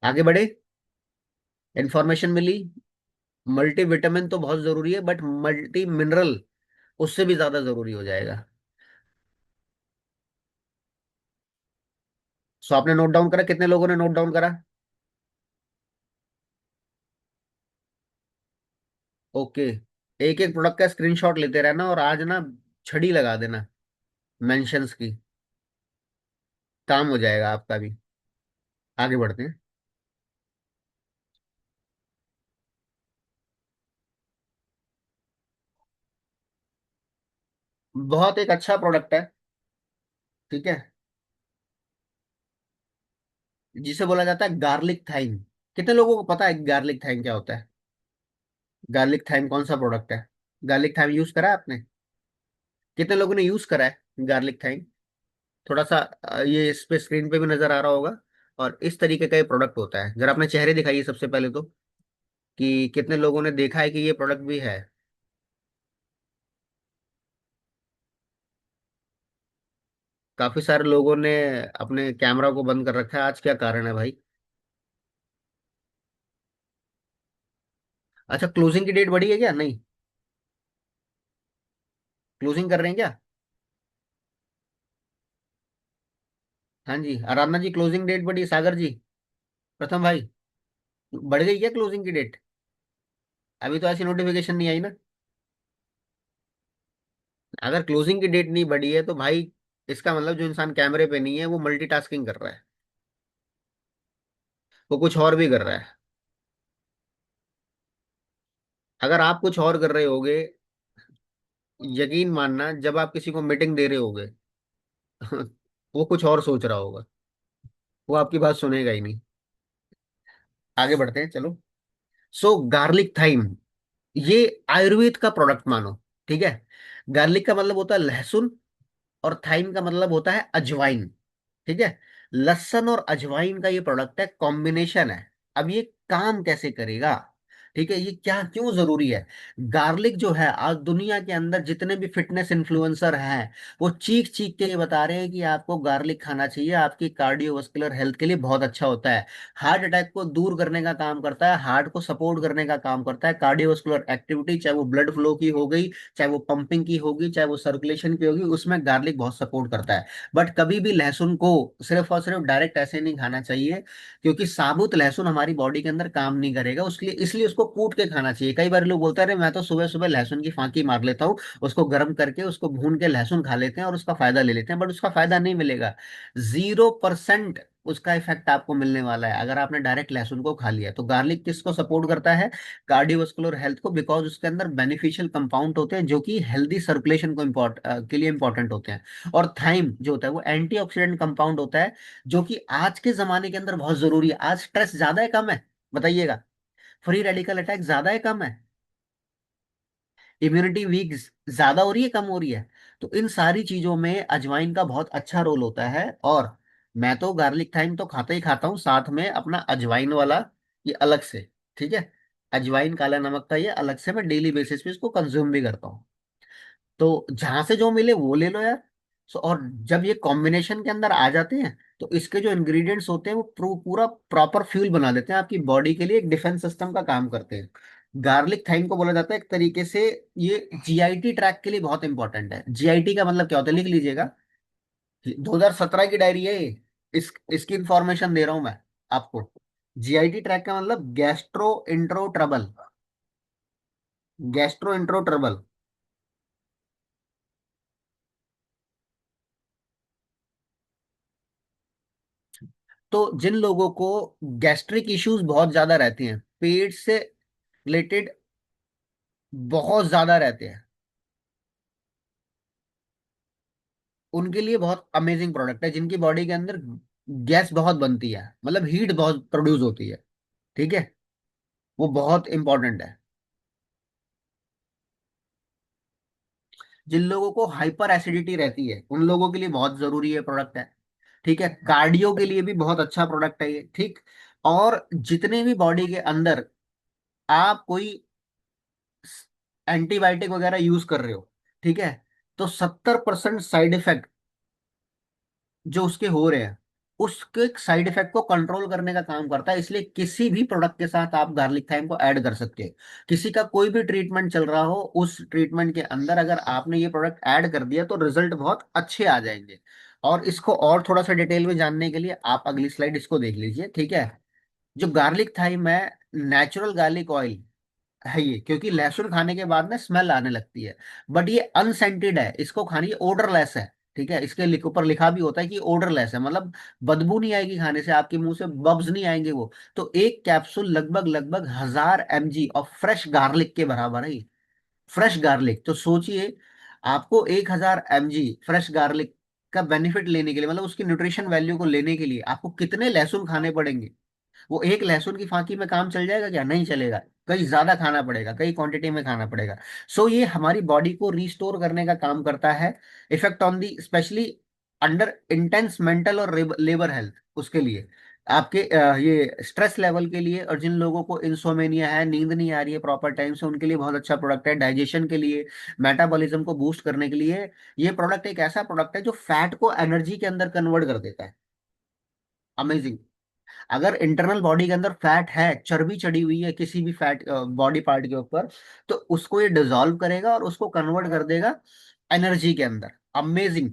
आगे बढ़े। इंफॉर्मेशन मिली। मल्टी विटामिन तो बहुत जरूरी है, बट मल्टी मिनरल उससे भी ज्यादा जरूरी हो जाएगा। आपने नोट डाउन करा? कितने लोगों ने नोट डाउन करा? ओके। एक एक प्रोडक्ट का स्क्रीनशॉट लेते रहना, और आज ना छड़ी लगा देना मेंशंस की। काम हो जाएगा आपका भी। आगे बढ़ते हैं। बहुत एक अच्छा प्रोडक्ट है। ठीक है, जिसे बोला जाता है गार्लिक थाइम। कितने लोगों को पता है गार्लिक थाइम क्या होता है? गार्लिक थाइम कौन सा प्रोडक्ट है? गार्लिक थाइम यूज करा है आपने? कितने लोगों ने यूज करा है गार्लिक थाइम? थोड़ा सा ये इस पे स्क्रीन पे भी नजर आ रहा होगा। और इस तरीके का ये प्रोडक्ट होता है। जरा अपने चेहरे दिखाइए सबसे पहले तो, कि कितने लोगों ने देखा है कि ये प्रोडक्ट भी है। काफी सारे लोगों ने अपने कैमरा को बंद कर रखा है। आज क्या कारण है भाई? अच्छा, क्लोजिंग की डेट बढ़ी है क्या? नहीं, क्लोजिंग कर रहे हैं क्या? हाँ जी, आराधना जी, क्लोजिंग डेट बढ़ी। सागर जी, प्रथम भाई, बढ़ गई क्या क्लोजिंग की डेट? अभी तो ऐसी नोटिफिकेशन नहीं आई ना। अगर क्लोजिंग की डेट नहीं बढ़ी है तो भाई, इसका मतलब जो इंसान कैमरे पे नहीं है वो मल्टीटास्किंग कर रहा है, वो कुछ और भी कर रहा है। अगर आप कुछ और कर रहे होगे, यकीन मानना, जब आप किसी को मीटिंग दे रहे होगे वो कुछ और सोच रहा होगा, वो आपकी बात सुनेगा ही नहीं। आगे बढ़ते हैं, चलो। सो गार्लिक थाइम, ये आयुर्वेद का प्रोडक्ट मानो, ठीक है। गार्लिक का मतलब होता है लहसुन, और थाइम का मतलब होता है अजवाइन, ठीक है। लहसुन और अजवाइन का ये प्रोडक्ट है, कॉम्बिनेशन है। अब ये काम कैसे करेगा, ठीक है, ये क्या क्यों जरूरी है? गार्लिक जो है, आज दुनिया के अंदर जितने भी फिटनेस इन्फ्लुएंसर हैं, वो चीख चीख के ये बता रहे हैं कि आपको गार्लिक खाना चाहिए, आपकी कार्डियोवास्कुलर हेल्थ के लिए बहुत अच्छा होता है। हार्ट अटैक को दूर करने का काम करता है, हार्ट को सपोर्ट करने का काम करता है, कार्डियोवास्कुलर एक्टिविटी, चाहे वो ब्लड फ्लो की हो गई, चाहे वो पंपिंग की होगी, चाहे वो सर्कुलेशन की होगी, उसमें गार्लिक बहुत सपोर्ट करता है। बट कभी भी लहसुन को सिर्फ और सिर्फ डायरेक्ट ऐसे नहीं खाना चाहिए, क्योंकि साबुत लहसुन हमारी बॉडी के अंदर काम नहीं करेगा, उसके लिए इसलिए उसको कूट के खाना चाहिए। कई बार लोग बोलते हैं, अरे मैं तो सुबह सुबह लहसुन की फांकी मार लेता हूँ, उसको गर्म करके उसको भून के लहसुन खा लेते हैं और उसका फायदा ले लेते हैं, बट उसका फायदा नहीं मिलेगा। 0% उसका इफेक्ट आपको मिलने वाला है अगर आपने डायरेक्ट लहसुन को खा लिया। तो गार्लिक किसको सपोर्ट करता है? कार्डियोवास्कुलर हेल्थ को, बिकॉज उसके अंदर बेनिफिशियल कंपाउंड होते हैं जो कि हेल्दी सर्कुलेशन को के लिए इंपॉर्टेंट होते हैं। और थाइम जो होता है वो एंटीऑक्सीडेंट कंपाउंड होता है, जो कि आज के जमाने के अंदर बहुत जरूरी है। आज स्ट्रेस ज्यादा है कम है, बताइएगा? फ्री रेडिकल अटैक ज्यादा है कम है? इम्यूनिटी वीक ज्यादा हो रही है कम हो रही है? तो इन सारी चीजों में अजवाइन का बहुत अच्छा रोल होता है। और मैं तो गार्लिक थाइम तो खाता ही खाता हूँ, साथ में अपना अजवाइन वाला ये अलग से, ठीक है। अजवाइन काला नमक का ये अलग से मैं डेली बेसिस पे इसको कंज्यूम भी करता हूँ। तो जहां से जो मिले वो ले लो यार। और जब ये कॉम्बिनेशन के अंदर आ जाते हैं, तो इसके जो इंग्रेडिएंट्स होते हैं वो पूरा प्रॉपर फ्यूल बना देते हैं आपकी बॉडी के लिए, एक डिफेंस सिस्टम का काम करते हैं। गार्लिक थाइम को बोला जाता है एक तरीके से, ये जीआईटी ट्रैक के लिए बहुत इंपॉर्टेंट है। जीआईटी का मतलब क्या होता है, लिख लीजिएगा। 2017 की डायरी है ये। इसकी इंफॉर्मेशन दे रहा हूं मैं आपको। जीआईटी ट्रैक का मतलब gastro intro trouble, gastro intro trouble. तो जिन लोगों को गैस्ट्रिक इश्यूज बहुत ज्यादा रहती हैं, पेट से रिलेटेड बहुत ज्यादा रहते हैं, उनके लिए बहुत अमेजिंग प्रोडक्ट है। जिनकी बॉडी के अंदर गैस बहुत बनती है, मतलब हीट बहुत प्रोड्यूस होती है, ठीक है, वो बहुत इंपॉर्टेंट है। जिन लोगों को हाइपर एसिडिटी रहती है उन लोगों के लिए बहुत जरूरी है प्रोडक्ट है, ठीक है। कार्डियो के लिए भी बहुत अच्छा प्रोडक्ट है ये, ठीक। और जितने भी बॉडी के अंदर आप कोई एंटीबायोटिक वगैरह यूज कर रहे हो, ठीक है, तो 70% साइड इफेक्ट जो उसके हो रहे हैं, उसके साइड इफेक्ट को कंट्रोल करने का काम करता है। इसलिए किसी भी प्रोडक्ट के साथ आप गार्लिक थाइम को ऐड कर सकते हैं। किसी का कोई भी ट्रीटमेंट चल रहा हो, उस ट्रीटमेंट के अंदर अगर आपने ये प्रोडक्ट ऐड कर दिया तो रिजल्ट बहुत अच्छे आ जाएंगे। और इसको और थोड़ा सा डिटेल में जानने के लिए आप अगली स्लाइड इसको देख लीजिए, ठीक है। जो गार्लिक थाइम है, नेचुरल गार्लिक ऑयल है ये, क्योंकि लहसुन खाने के बाद ना स्मेल आने लगती है, बट ये अनसेंटेड है, इसको खानी ओडरलेस है, ठीक है। इसके ऊपर लिखा भी होता है कि ओडरलेस है, मतलब बदबू नहीं आएगी खाने से, आपके मुंह से बब्स नहीं आएंगे वो। तो एक कैप्सूल लगभग लगभग 1000 mg और फ्रेश गार्लिक के बराबर है। फ्रेश गार्लिक तो सोचिए, आपको 1000 mg फ्रेश गार्लिक का बेनिफिट लेने के लिए, मतलब उसकी न्यूट्रिशन वैल्यू को लेने के लिए आपको कितने लहसुन खाने पड़ेंगे? वो एक लहसुन की फांकी में काम चल जाएगा क्या? नहीं चलेगा, कहीं ज्यादा खाना पड़ेगा, कई क्वांटिटी में खाना पड़ेगा। सो ये हमारी बॉडी को रिस्टोर करने का काम करता है। Effect on the specially under intense mental और लेबर हेल्थ, उसके लिए आपके ये स्ट्रेस लेवल के लिए, और जिन लोगों को इंसोमेनिया है, नींद नहीं आ रही है प्रॉपर टाइम से, उनके लिए बहुत अच्छा प्रोडक्ट है। डाइजेशन के लिए, मेटाबॉलिज्म को बूस्ट करने के लिए, ये प्रोडक्ट एक ऐसा प्रोडक्ट है जो फैट को एनर्जी के अंदर कन्वर्ट कर देता है। अमेजिंग। अगर इंटरनल बॉडी के अंदर फैट है, चर्बी चढ़ी हुई है किसी भी फैट बॉडी पार्ट के ऊपर, तो उसको ये डिजोल्व करेगा और उसको कन्वर्ट कर देगा एनर्जी के अंदर। Amazing,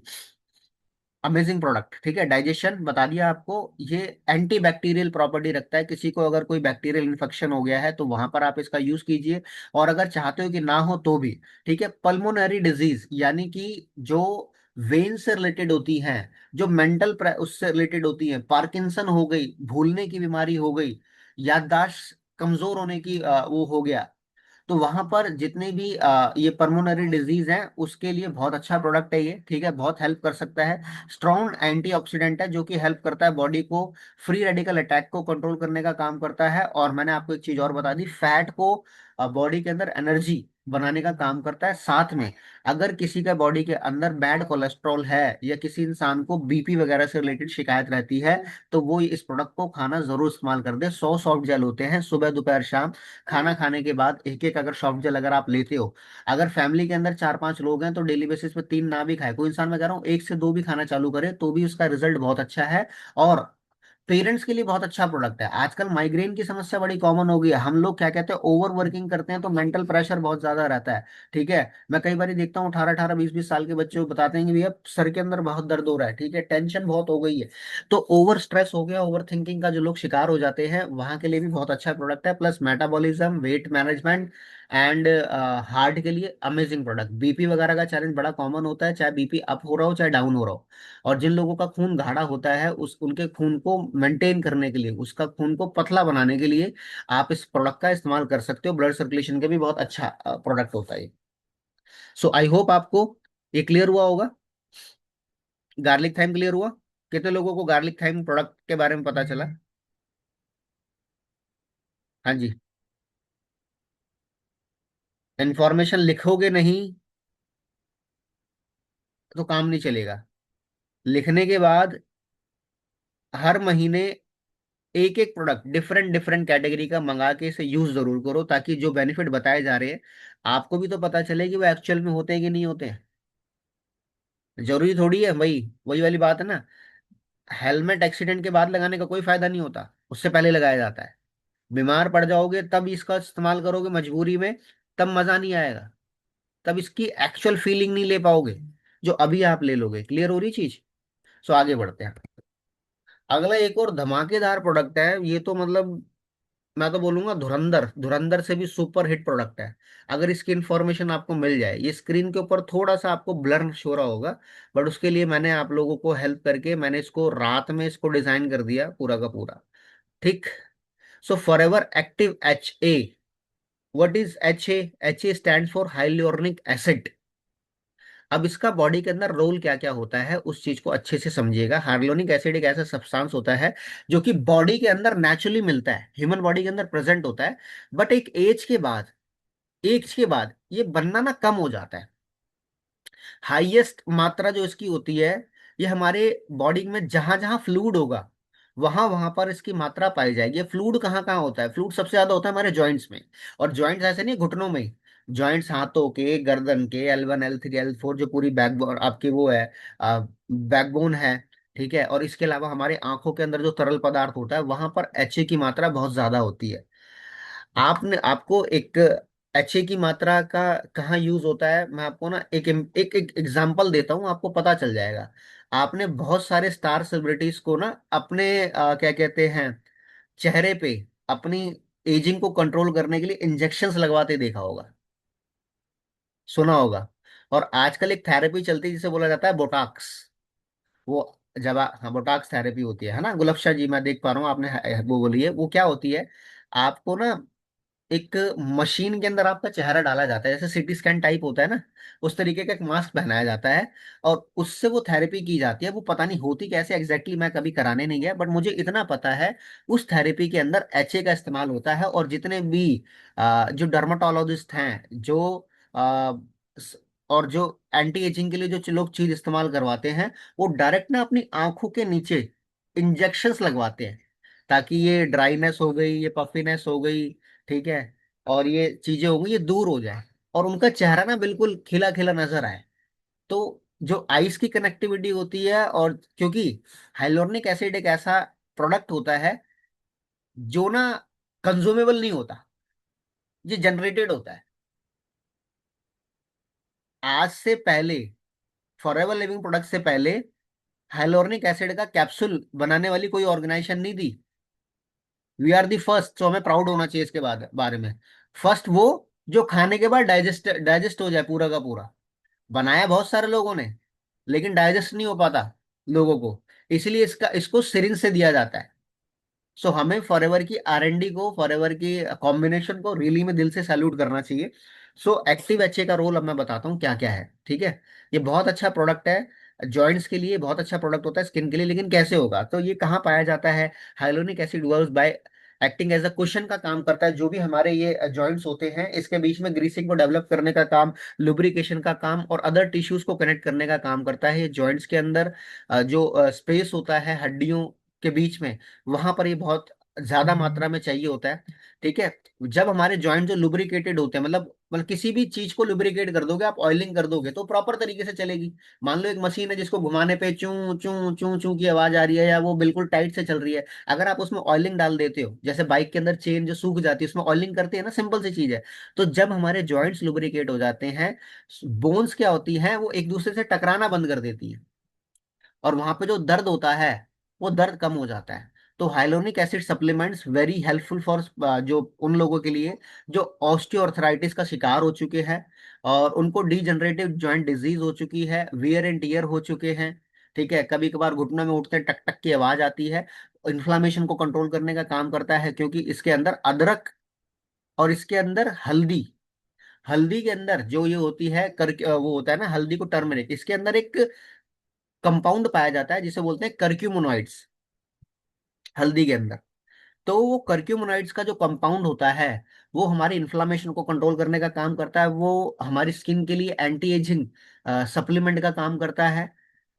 amazing product. ठीक है, डाइजेशन बता दिया आपको। ये एंटी बैक्टीरियल प्रॉपर्टी रखता है, किसी को अगर कोई बैक्टीरियल इन्फेक्शन हो गया है तो वहां पर आप इसका यूज कीजिए। और अगर चाहते हो कि ना हो तो भी, ठीक है, पल्मोनरी डिजीज यानी कि जो वेन से रिलेटेड होती हैं, जो मेंटल उससे रिलेटेड होती हैं, पार्किंसन हो गई, भूलने की बीमारी हो गई, याददाश्त कमजोर होने की वो हो गया, तो वहां पर जितने भी ये पर्मोनरी डिजीज हैं उसके लिए बहुत अच्छा प्रोडक्ट है ये। ठीक है, बहुत हेल्प कर सकता है। स्ट्रॉन्ग एंटीऑक्सीडेंट है जो कि हेल्प करता है बॉडी को फ्री रेडिकल अटैक को कंट्रोल करने का काम करता है। और मैंने आपको एक चीज और बता दी, फैट को बॉडी के अंदर एनर्जी बनाने का काम करता है। साथ में अगर किसी का बॉडी के अंदर बैड कोलेस्ट्रॉल है या किसी इंसान को बीपी वगैरह से रिलेटेड शिकायत रहती है, तो वो इस प्रोडक्ट को खाना जरूर इस्तेमाल कर दे। 100 सॉफ्ट जेल होते हैं, सुबह दोपहर शाम खाना खाने के बाद एक एक अगर सॉफ्ट जेल अगर आप लेते हो। अगर फैमिली के अंदर 4-5 लोग हैं तो डेली बेसिस पे 3 ना भी खाए कोई इंसान, मैं कह रहा हूँ 1 से 2 भी खाना चालू करे तो भी उसका रिजल्ट बहुत अच्छा है। और पेरेंट्स के लिए बहुत अच्छा प्रोडक्ट है। आजकल माइग्रेन की समस्या बड़ी कॉमन हो गई है। हम लोग क्या कहते हैं, ओवर वर्किंग करते हैं तो मेंटल प्रेशर बहुत ज्यादा रहता है। ठीक है, मैं कई बार देखता हूँ 18-18 20-20 साल के बच्चे को बताते हैं कि भैया सर के अंदर बहुत दर्द हो रहा है, ठीक है, टेंशन बहुत हो गई है। तो ओवर स्ट्रेस हो गया, ओवर थिंकिंग का जो लोग शिकार हो जाते हैं वहां के लिए भी बहुत अच्छा प्रोडक्ट है। Plus metabolism, weight management and heart के लिए अमेजिंग प्रोडक्ट। बीपी वगैरह का चैलेंज बड़ा कॉमन होता है, चाहे बीपी अप हो रहा हो चाहे डाउन हो रहा हो। और जिन लोगों का खून गाढ़ा होता है उस उनके खून को मेंटेन करने के लिए, उसका खून को पतला बनाने के लिए आप इस प्रोडक्ट का इस्तेमाल कर सकते हो। ब्लड सर्कुलेशन के भी बहुत अच्छा प्रोडक्ट होता है। सो आई होप आपको ये क्लियर हुआ होगा। गार्लिक थाइम क्लियर हुआ? कितने लोगों को गार्लिक थाइम प्रोडक्ट के बारे में पता चला? हाँ जी। इंफॉर्मेशन लिखोगे नहीं तो काम नहीं चलेगा। लिखने के बाद हर महीने एक एक प्रोडक्ट डिफरेंट डिफरेंट कैटेगरी का मंगा के इसे यूज जरूर करो, ताकि जो बेनिफिट बताए जा रहे हैं आपको भी तो पता चले कि वो एक्चुअल में होते हैं कि नहीं होते हैं। जरूरी थोड़ी है भाई, वही वाली बात है ना। हेलमेट एक्सीडेंट के बाद लगाने का कोई फायदा नहीं होता, उससे पहले लगाया जाता है। बीमार पड़ जाओगे तब इसका इस्तेमाल करोगे मजबूरी में, तब मजा नहीं आएगा, तब इसकी एक्चुअल फीलिंग नहीं ले पाओगे जो अभी आप ले लोगे। क्लियर हो रही चीज? सो आगे बढ़ते हैं। अगला एक और धमाकेदार प्रोडक्ट है, ये तो मतलब मैं तो बोलूंगा धुरंधर, धुरंधर से भी सुपर हिट प्रोडक्ट है। अगर इसकी इंफॉर्मेशन आपको मिल जाए, ये स्क्रीन के ऊपर थोड़ा सा आपको ब्लर हो रहा होगा, बट उसके लिए मैंने आप लोगों को हेल्प करके मैंने इसको रात में इसको डिजाइन कर दिया पूरा का पूरा। ठीक। So forever active HA। What is HA? HA stand for hyaluronic acid. अब इसका बॉडी के अंदर रोल क्या क्या होता है उस चीज को अच्छे से समझिएगा। हाइलोनिक एसिड एक ऐसा सब्सटेंस होता है जो कि बॉडी के अंदर नेचुरली मिलता है, ह्यूमन बॉडी के अंदर प्रेजेंट होता है, बट एक एज के बाद ये बनना ना कम हो जाता है। हाईएस्ट मात्रा जो इसकी होती है, ये हमारे बॉडी में जहां जहां फ्लूइड होगा वहां वहां पर इसकी मात्रा पाई जाएगी। ये फ्लूइड कहाँ कहाँ होता है? फ्लूइड सबसे ज्यादा होता है हमारे जॉइंट्स में। और जॉइंट्स ऐसे नहीं घुटनों में, जॉइंट्स हाथों के, गर्दन के, L1 L3 L4 जो पूरी बैकबोन आपकी वो है, बैकबोन है। ठीक है, और इसके अलावा हमारे आंखों के अंदर जो तरल पदार्थ होता है वहां पर HA की मात्रा बहुत ज्यादा होती है। आपने आपको एक HA की मात्रा का कहाँ यूज होता है, मैं आपको ना एक एग्जांपल देता हूँ, आपको पता चल जाएगा। आपने बहुत सारे स्टार सेलिब्रिटीज को ना अपने क्या कहते हैं, चेहरे पे अपनी एजिंग को कंट्रोल करने के लिए इंजेक्शंस लगवाते देखा होगा, सुना होगा। और आजकल एक थेरेपी चलती है जिसे बोला जाता है बोटॉक्स। वो हाँ, बोटॉक्स थेरेपी होती है ना गुलफ्शा जी, मैं देख पा रहा हूँ आपने वो बोली है। वो क्या होती है, आपको ना एक मशीन के अंदर आपका चेहरा डाला जाता है, जैसे सिटी स्कैन टाइप होता है ना, उस तरीके का एक मास्क पहनाया जाता है। और उससे वो थेरेपी की जाती है। वो पता नहीं होती कैसे एग्जैक्टली, मैं कभी कराने नहीं गया, बट मुझे इतना पता है उस थेरेपी के अंदर HA का इस्तेमाल होता है। और जितने भी जो डर्माटोलॉजिस्ट हैं, जो आ, और जो एंटी एजिंग के लिए जो लोग चीज इस्तेमाल करवाते हैं, वो डायरेक्ट ना अपनी आंखों के नीचे इंजेक्शंस लगवाते हैं, ताकि ये ड्राइनेस हो गई, ये पफिनेस हो गई, ठीक है, और ये चीजें हो गई, ये दूर हो जाए और उनका चेहरा ना बिल्कुल खिला खिला नजर आए। तो जो आइस की कनेक्टिविटी होती है, और क्योंकि हाइलोरनिक एसिड एक ऐसा प्रोडक्ट होता है जो ना कंज्यूमेबल नहीं होता, ये जनरेटेड होता है। आज से पहले, फॉरएवर लिविंग प्रोडक्ट से पहले हाइलोरनिक एसिड का कैप्सूल बनाने वाली कोई ऑर्गेनाइजेशन नहीं थी। वी आर दी फर्स्ट, तो हमें प्राउड होना चाहिए इसके बारे में। फर्स्ट वो जो खाने के बाद डाइजेस्ट डाइजेस्ट हो जाए पूरा का पूरा। बनाया बहुत सारे लोगों ने, लेकिन डाइजेस्ट नहीं हो पाता लोगों को, इसलिए इसका इसको सिरिंज से दिया जाता है। सो हमें फॉरएवर की R&D को, फॉरएवर की कॉम्बिनेशन को रियली में दिल से सैल्यूट करना चाहिए। सो एक्टिव एचए का रोल अब मैं बताता हूँ क्या क्या है, ठीक है। ये बहुत अच्छा प्रोडक्ट है, जॉइंट्स के लिए बहुत अच्छा प्रोडक्ट होता है, स्किन के लिए। लेकिन कैसे होगा, तो ये कहाँ पाया जाता है? Hyaluronic acid works by acting as a cushion का काम करता है। जो भी हमारे ये जॉइंट्स होते हैं, इसके बीच में ग्रीसिंग को डेवलप करने का काम, लुब्रिकेशन का काम और अदर टिश्यूज को कनेक्ट करने का काम करता है। ये जॉइंट्स के अंदर जो स्पेस होता है हड्डियों के बीच में, वहां पर ये बहुत ज्यादा मात्रा में चाहिए होता है, ठीक है। जब हमारे जॉइंट जो लुब्रिकेटेड होते हैं, मतलब किसी भी चीज को लुब्रिकेट कर दोगे आप, ऑयलिंग कर दोगे तो प्रॉपर तरीके से चलेगी। मान लो एक मशीन है जिसको घुमाने पे चू चू चू चू की आवाज आ रही है, या वो बिल्कुल टाइट से चल रही है, अगर आप उसमें ऑयलिंग डाल देते हो, जैसे बाइक के अंदर चेन जो सूख जाती है उसमें ऑयलिंग करते हैं ना, सिंपल सी चीज है। तो जब हमारे जॉइंट्स लुब्रिकेट हो जाते हैं, बोन्स क्या होती है, वो एक दूसरे से टकराना बंद कर देती है, और वहां पे जो दर्द होता है वो दर्द कम हो जाता है। तो hyaluronic acid supplements very helpful for, जो उन लोगों के लिए जो ऑस्टियोआर्थराइटिस का शिकार हो चुके हैं, और उनको डीजनरेटिव जॉइंट डिजीज हो चुकी है, वियर एंड टीयर हो चुके हैं, ठीक है। कभी कभार घुटनों में उठते टक टक की आवाज आती है। इन्फ्लामेशन को कंट्रोल करने का काम करता है, क्योंकि इसके अंदर अदरक और इसके अंदर हल्दी, हल्दी के अंदर जो ये होती है वो होता है ना हल्दी को टर्मरिक, इसके अंदर एक कंपाउंड पाया जाता है जिसे बोलते हैं कर्क्यूमोनॉइड्स, हल्दी के अंदर। तो वो कर्क्यूमोनाइड्स का जो कंपाउंड होता है, वो हमारे इन्फ्लामेशन को कंट्रोल करने का काम करता है। वो हमारी स्किन के लिए एंटी एजिंग सप्लीमेंट का काम करता है।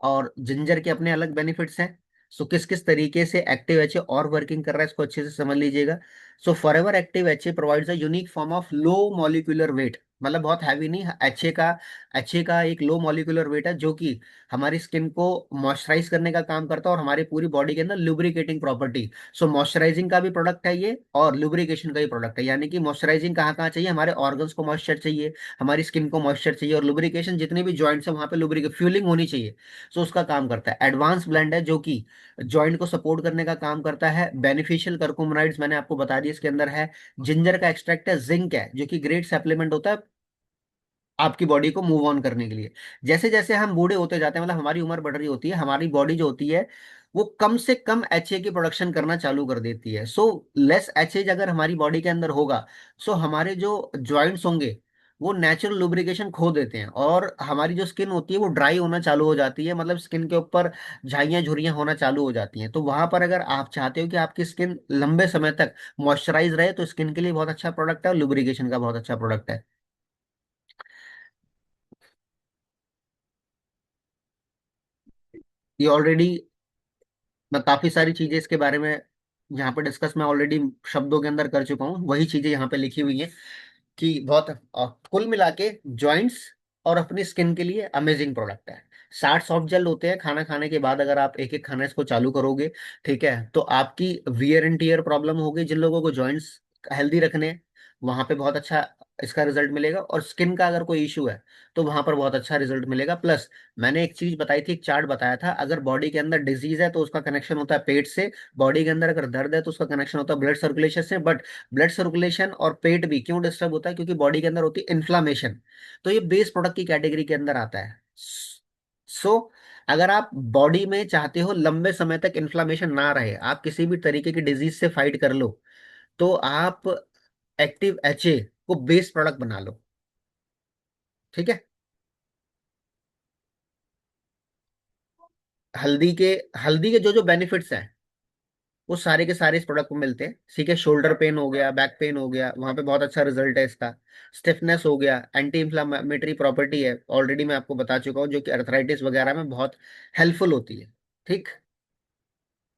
और जिंजर के अपने अलग बेनिफिट्स हैं। सो किस किस तरीके से एक्टिव एचए और वर्किंग कर रहा है, इसको अच्छे से समझ लीजिएगा। So forever active HA provides a unique form of low molecular weight, मतलब बहुत हैवी नहीं, एचए का एक लो मॉलिक्यूलर वेट है, जो कि हमारी स्किन को मॉइस्चराइज करने का काम करता है, और हमारी पूरी बॉडी के अंदर लुब्रिकेटिंग प्रॉपर्टी। सो मॉइस्चराइजिंग का भी प्रोडक्ट है ये, और लुब्रिकेशन का भी प्रोडक्ट है। यानी कि मॉइस्चराइजिंग कहाँ कहाँ चाहिए, हमारे ऑर्गन्स को मॉइस्चर चाहिए, हमारी स्किन को मॉइस्चर चाहिए, और लुब्रिकेशन जितने भी जॉइंट्स है वहां पे लुब्रिक फ्यूलिंग होनी चाहिए। सो उसका काम करता है। एडवांस ब्लेंड है जो कि जॉइंट को सपोर्ट करने का काम करता है। बेनिफिशियल कर्कुमिनॉइड्स मैंने आपको बता दिया इसके अंदर है। जिंजर का एक्सट्रैक्ट है, जिंक है जो कि ग्रेट सप्लीमेंट होता है आपकी बॉडी को मूव ऑन करने के लिए। जैसे जैसे हम बूढ़े होते जाते हैं, मतलब हमारी उम्र बढ़ रही होती है, हमारी बॉडी जो होती है वो कम से कम एचए की प्रोडक्शन करना चालू कर देती है। सो लेस एचए अगर हमारी बॉडी के अंदर होगा, सो हमारे जो जॉइंट्स होंगे वो नेचुरल लुब्रिकेशन खो देते हैं, और हमारी जो स्किन होती है वो ड्राई होना चालू हो जाती है, मतलब स्किन के ऊपर झाइयाँ झुर्रियाँ होना चालू हो जाती हैं। तो वहां पर अगर आप चाहते हो कि आपकी स्किन लंबे समय तक मॉइस्चराइज रहे, तो स्किन के लिए बहुत अच्छा प्रोडक्ट है, और लुब्रिकेशन का बहुत अच्छा प्रोडक्ट है। ये ऑलरेडी मैं काफी सारी चीजें इसके बारे में यहाँ पे डिस्कस मैं ऑलरेडी शब्दों के अंदर कर चुका हूँ, वही चीजें यहाँ पे लिखी हुई हैं कि बहुत कुल मिला के जॉइंट्स और अपनी स्किन के लिए अमेजिंग प्रोडक्ट है। 60 सॉफ्ट जेल होते हैं, खाना खाने के बाद अगर आप एक एक खाना इसको चालू करोगे, ठीक है, तो आपकी वियर एंड टीयर प्रॉब्लम होगी, जिन लोगों को जॉइंट्स हेल्दी रखने हैं, वहां पे बहुत अच्छा इसका रिजल्ट मिलेगा। और स्किन का अगर कोई इशू है तो वहां पर बहुत अच्छा रिजल्ट मिलेगा। प्लस मैंने एक चीज बताई थी, एक चार्ट बताया था, अगर बॉडी के अंदर डिजीज है तो उसका कनेक्शन होता है पेट से, बॉडी के अंदर अगर दर्द है तो उसका कनेक्शन होता है ब्लड सर्कुलेशन से। बट ब्लड सर्कुलेशन और पेट भी क्यों डिस्टर्ब होता है, क्योंकि बॉडी के अंदर होती है इन्फ्लामेशन। तो ये बेस प्रोडक्ट की कैटेगरी के अंदर आता है। सो अगर आप बॉडी में चाहते हो लंबे समय तक इन्फ्लामेशन ना रहे, आप किसी भी तरीके की डिजीज से फाइट कर लो, तो आप एक्टिव एचए को बेस प्रोडक्ट बना लो, ठीक है। हल्दी के हल्दी के जो जो बेनिफिट्स हैं वो सारे के सारे इस प्रोडक्ट में मिलते हैं, ठीक है। शोल्डर पेन हो गया, बैक पेन हो गया, वहां पे बहुत अच्छा रिजल्ट है इसका। स्टिफनेस हो गया, एंटी इंफ्लामेटरी प्रॉपर्टी है, ऑलरेडी मैं आपको बता चुका हूँ, जो कि अर्थराइटिस वगैरह में बहुत हेल्पफुल होती है, ठीक।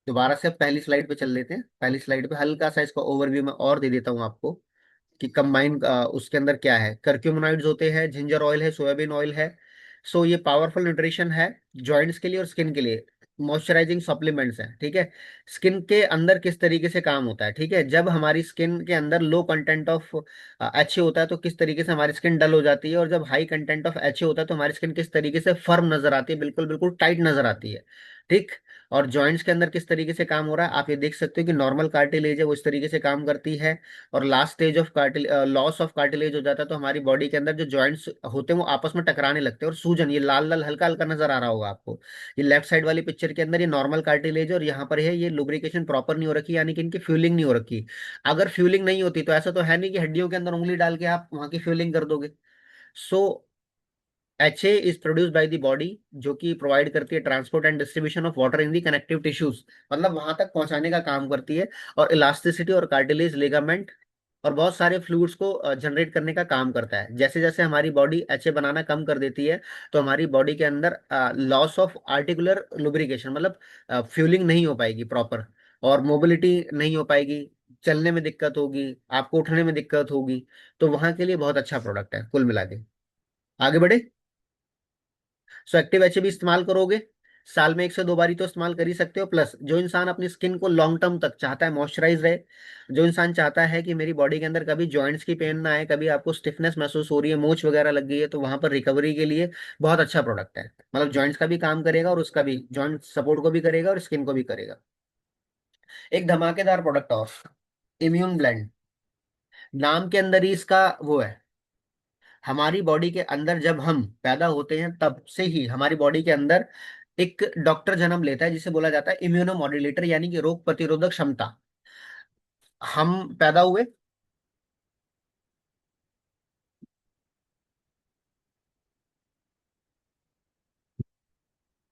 दोबारा से अब पहली स्लाइड पे चल लेते हैं। पहली स्लाइड पे हल्का सा इसका ओवरव्यू मैं और दे देता हूँ आपको कि कंबाइन उसके अंदर क्या है। कर्क्यूमिनॉइड्स होते हैं, जिंजर ऑयल है, सोयाबीन ऑयल है। सो ये पावरफुल न्यूट्रिशन है जॉइंट्स के लिए और स्किन के लिए। मॉइस्चराइजिंग सप्लीमेंट्स हैं, ठीक है। स्किन के अंदर किस तरीके से काम होता है, ठीक है, जब हमारी स्किन के अंदर लो कंटेंट ऑफ एच होता है तो किस तरीके से हमारी स्किन डल हो जाती है, और जब हाई कंटेंट ऑफ एच होता है तो हमारी स्किन किस तरीके से फर्म नजर आती है, बिल्कुल बिल्कुल टाइट नजर आती है, ठीक। और जॉइंट्स के अंदर किस तरीके से काम हो रहा है, आप ये देख सकते हो कि नॉर्मल कार्टिलेज है वो इस तरीके से काम करती है, और लास्ट स्टेज ऑफ कार्टिल लॉस ऑफ कार्टिलेज हो जाता है तो हमारी बॉडी के अंदर जो जॉइंट्स होते हैं वो आपस में टकराने लगते हैं, और सूजन, ये लाल लाल हल्का हल्का नजर आ रहा होगा आपको। ये लेफ्ट साइड वाली पिक्चर के अंदर ये नॉर्मल कार्टिलेज है, और यहाँ पर है ये लुब्रिकेशन प्रॉपर नहीं हो रखी, यानी कि इनकी फ्यूलिंग नहीं हो रखी। अगर फ्यूलिंग नहीं होती तो ऐसा तो है नहीं कि हड्डियों के अंदर उंगली डाल के आप वहां की फ्यूलिंग कर दोगे। So H A is produce by the body, जो कि प्रोवाइड करती है transport and distribution of water in the connective tissues, मतलब वहां तक पहुंचाने का काम करती है, और इलास्टिसिटी और कार्टिलेज, लिगामेंट और बहुत सारे फ्लूइड्स को जनरेट करने का काम करता है। जैसे जैसे हमारी बॉडी एच ए बनाना कम कर देती है तो हमारी बॉडी के अंदर लॉस ऑफ आर्टिकुलर लुब्रिकेशन, मतलब फ्यूलिंग नहीं हो पाएगी प्रॉपर, और मोबिलिटी नहीं हो पाएगी, चलने में दिक्कत होगी, आपको उठने में दिक्कत होगी। तो वहां के लिए बहुत अच्छा प्रोडक्ट है कुल मिला के। आगे बढ़े। सो एक्टिव एच भी इस्तेमाल करोगे, साल में 1 से 2 बारी तो इस्तेमाल कर ही सकते हो। प्लस जो इंसान अपनी स्किन को लॉन्ग टर्म तक चाहता है मॉइस्चराइज रहे, जो इंसान चाहता है कि मेरी बॉडी के अंदर कभी जॉइंट्स की पेन ना आए, कभी आपको स्टिफनेस महसूस हो रही है, मोच वगैरह लग गई है, तो वहां पर रिकवरी के लिए बहुत अच्छा प्रोडक्ट है, मतलब जॉइंट्स का भी काम करेगा और उसका भी जॉइंट सपोर्ट को भी करेगा और स्किन को भी करेगा। एक धमाकेदार प्रोडक्ट और, इम्यून ब्लेंड, नाम के अंदर ही इसका वो है। हमारी बॉडी के अंदर जब हम पैदा होते हैं तब से ही हमारी बॉडी के अंदर एक डॉक्टर जन्म लेता है जिसे बोला जाता है इम्यूनो मॉड्यूलेटर, यानी कि रोग प्रतिरोधक क्षमता। हम पैदा हुए,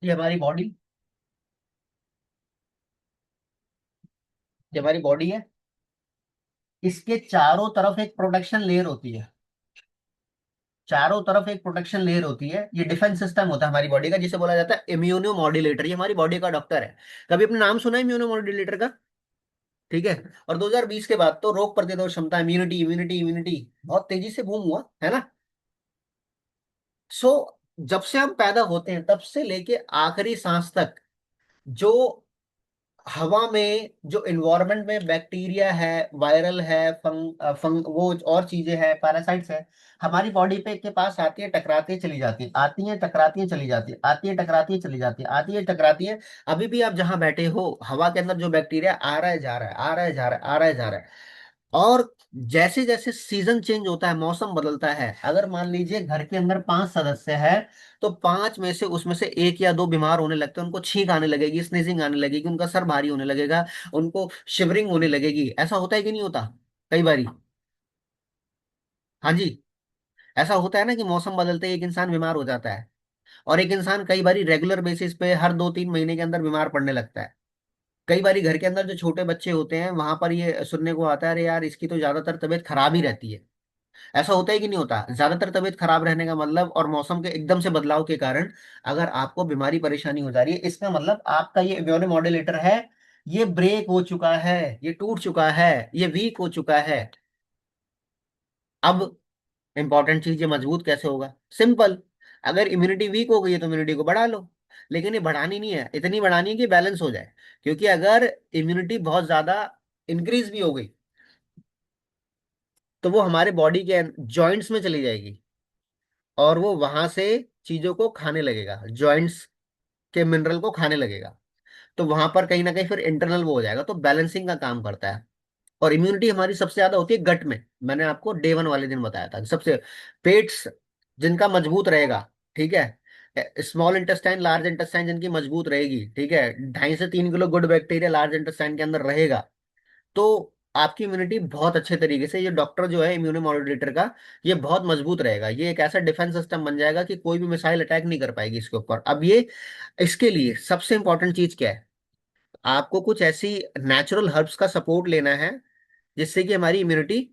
ये हमारी बॉडी, ये हमारी बॉडी है, इसके चारों तरफ एक प्रोटेक्शन लेयर होती है, चारों तरफ एक प्रोटेक्शन लेयर होती है, ये डिफेंस सिस्टम होता है हमारी बॉडी का जिसे बोला जाता है इम्यूनो मॉड्यूलेटर, ये हमारी बॉडी का डॉक्टर है। कभी अपना नाम सुना है इम्यूनो मॉड्यूलेटर का, ठीक है। और 2020 के बाद तो रोग प्रतिरोधक क्षमता, इम्यूनिटी इम्यूनिटी इम्यूनिटी बहुत तेजी से बूम हुआ है ना। सो जब से हम पैदा होते हैं तब से लेके आखिरी सांस तक, जो हवा में, जो इन्वायरमेंट में बैक्टीरिया है, वायरल है, वो और चीजें हैं, पैरासाइट्स है, हमारी बॉडी पे के पास आती है, टकराती है, चली जाती है, आती है, टकराती है, चली जाती है, आती है, टकराती है, चली जाती है, आती है, टकराती है। अभी भी आप जहां बैठे हो हवा के अंदर जो बैक्टीरिया आ रहा है जा रहा है, आ रहा है जा रहा है, आ रहा है जा रहा है। और जैसे जैसे सीजन चेंज होता है, मौसम बदलता है, अगर मान लीजिए घर के अंदर 5 सदस्य है तो 5 में से उसमें से 1 या 2 बीमार होने लगते हैं, उनको छींक आने लगेगी, स्नीजिंग आने लगेगी, उनका सर भारी होने लगेगा, उनको शिवरिंग होने लगेगी। ऐसा होता है कि नहीं होता कई बारी? हाँ जी। ऐसा होता है ना कि मौसम बदलते ही एक इंसान बीमार हो जाता है, और एक इंसान कई बारी रेगुलर बेसिस पे हर 2-3 महीने के अंदर बीमार पड़ने लगता है। कई बारी घर के अंदर जो छोटे बच्चे होते हैं वहां पर ये सुनने को आता है, अरे यार इसकी तो ज्यादातर तबीयत खराब ही रहती है। ऐसा होता है कि नहीं होता? ज्यादातर तबीयत खराब रहने का मतलब, और मौसम के एकदम से बदलाव के कारण अगर आपको बीमारी परेशानी हो जा रही है, इसका मतलब आपका ये इम्यूनो मॉड्यूलेटर है, ये ब्रेक हो चुका है, ये टूट चुका है, ये वीक हो चुका है। अब इंपॉर्टेंट चीज, ये मजबूत कैसे होगा? सिंपल, अगर इम्यूनिटी वीक हो गई है तो इम्यूनिटी को बढ़ा लो, लेकिन ये बढ़ानी नहीं है, इतनी बढ़ानी है कि बैलेंस हो जाए। क्योंकि अगर इम्यूनिटी बहुत ज्यादा इंक्रीज भी हो गई तो वो हमारे बॉडी के जॉइंट्स में चली जाएगी, और वो वहां से चीजों को खाने लगेगा, जॉइंट्स के मिनरल को खाने लगेगा, तो वहां पर कहीं ना कहीं फिर इंटरनल वो हो जाएगा, तो बैलेंसिंग का काम करता है। और इम्यूनिटी हमारी सबसे ज्यादा होती है गट में, मैंने आपको डे 1 वाले दिन बताया था, सबसे पेट्स जिनका मजबूत रहेगा, ठीक है, स्मॉल इंटेस्टाइन लार्ज इंटेस्टाइन जिनकी मजबूत रहेगी, ठीक है, 2.5 से 3 kilo good bacteria large intestine के अंदर रहेगा, तो आपकी इम्यूनिटी बहुत अच्छे तरीके से, ये डॉक्टर जो है इम्यूनो मॉड्यूलेटर का, ये बहुत मजबूत रहेगा, ये एक ऐसा डिफेंस सिस्टम बन जाएगा कि कोई भी मिसाइल अटैक नहीं कर पाएगी इसके ऊपर। अब ये, इसके लिए सबसे इंपॉर्टेंट चीज क्या है, आपको कुछ ऐसी नेचुरल हर्ब्स का सपोर्ट लेना है जिससे कि हमारी इम्यूनिटी,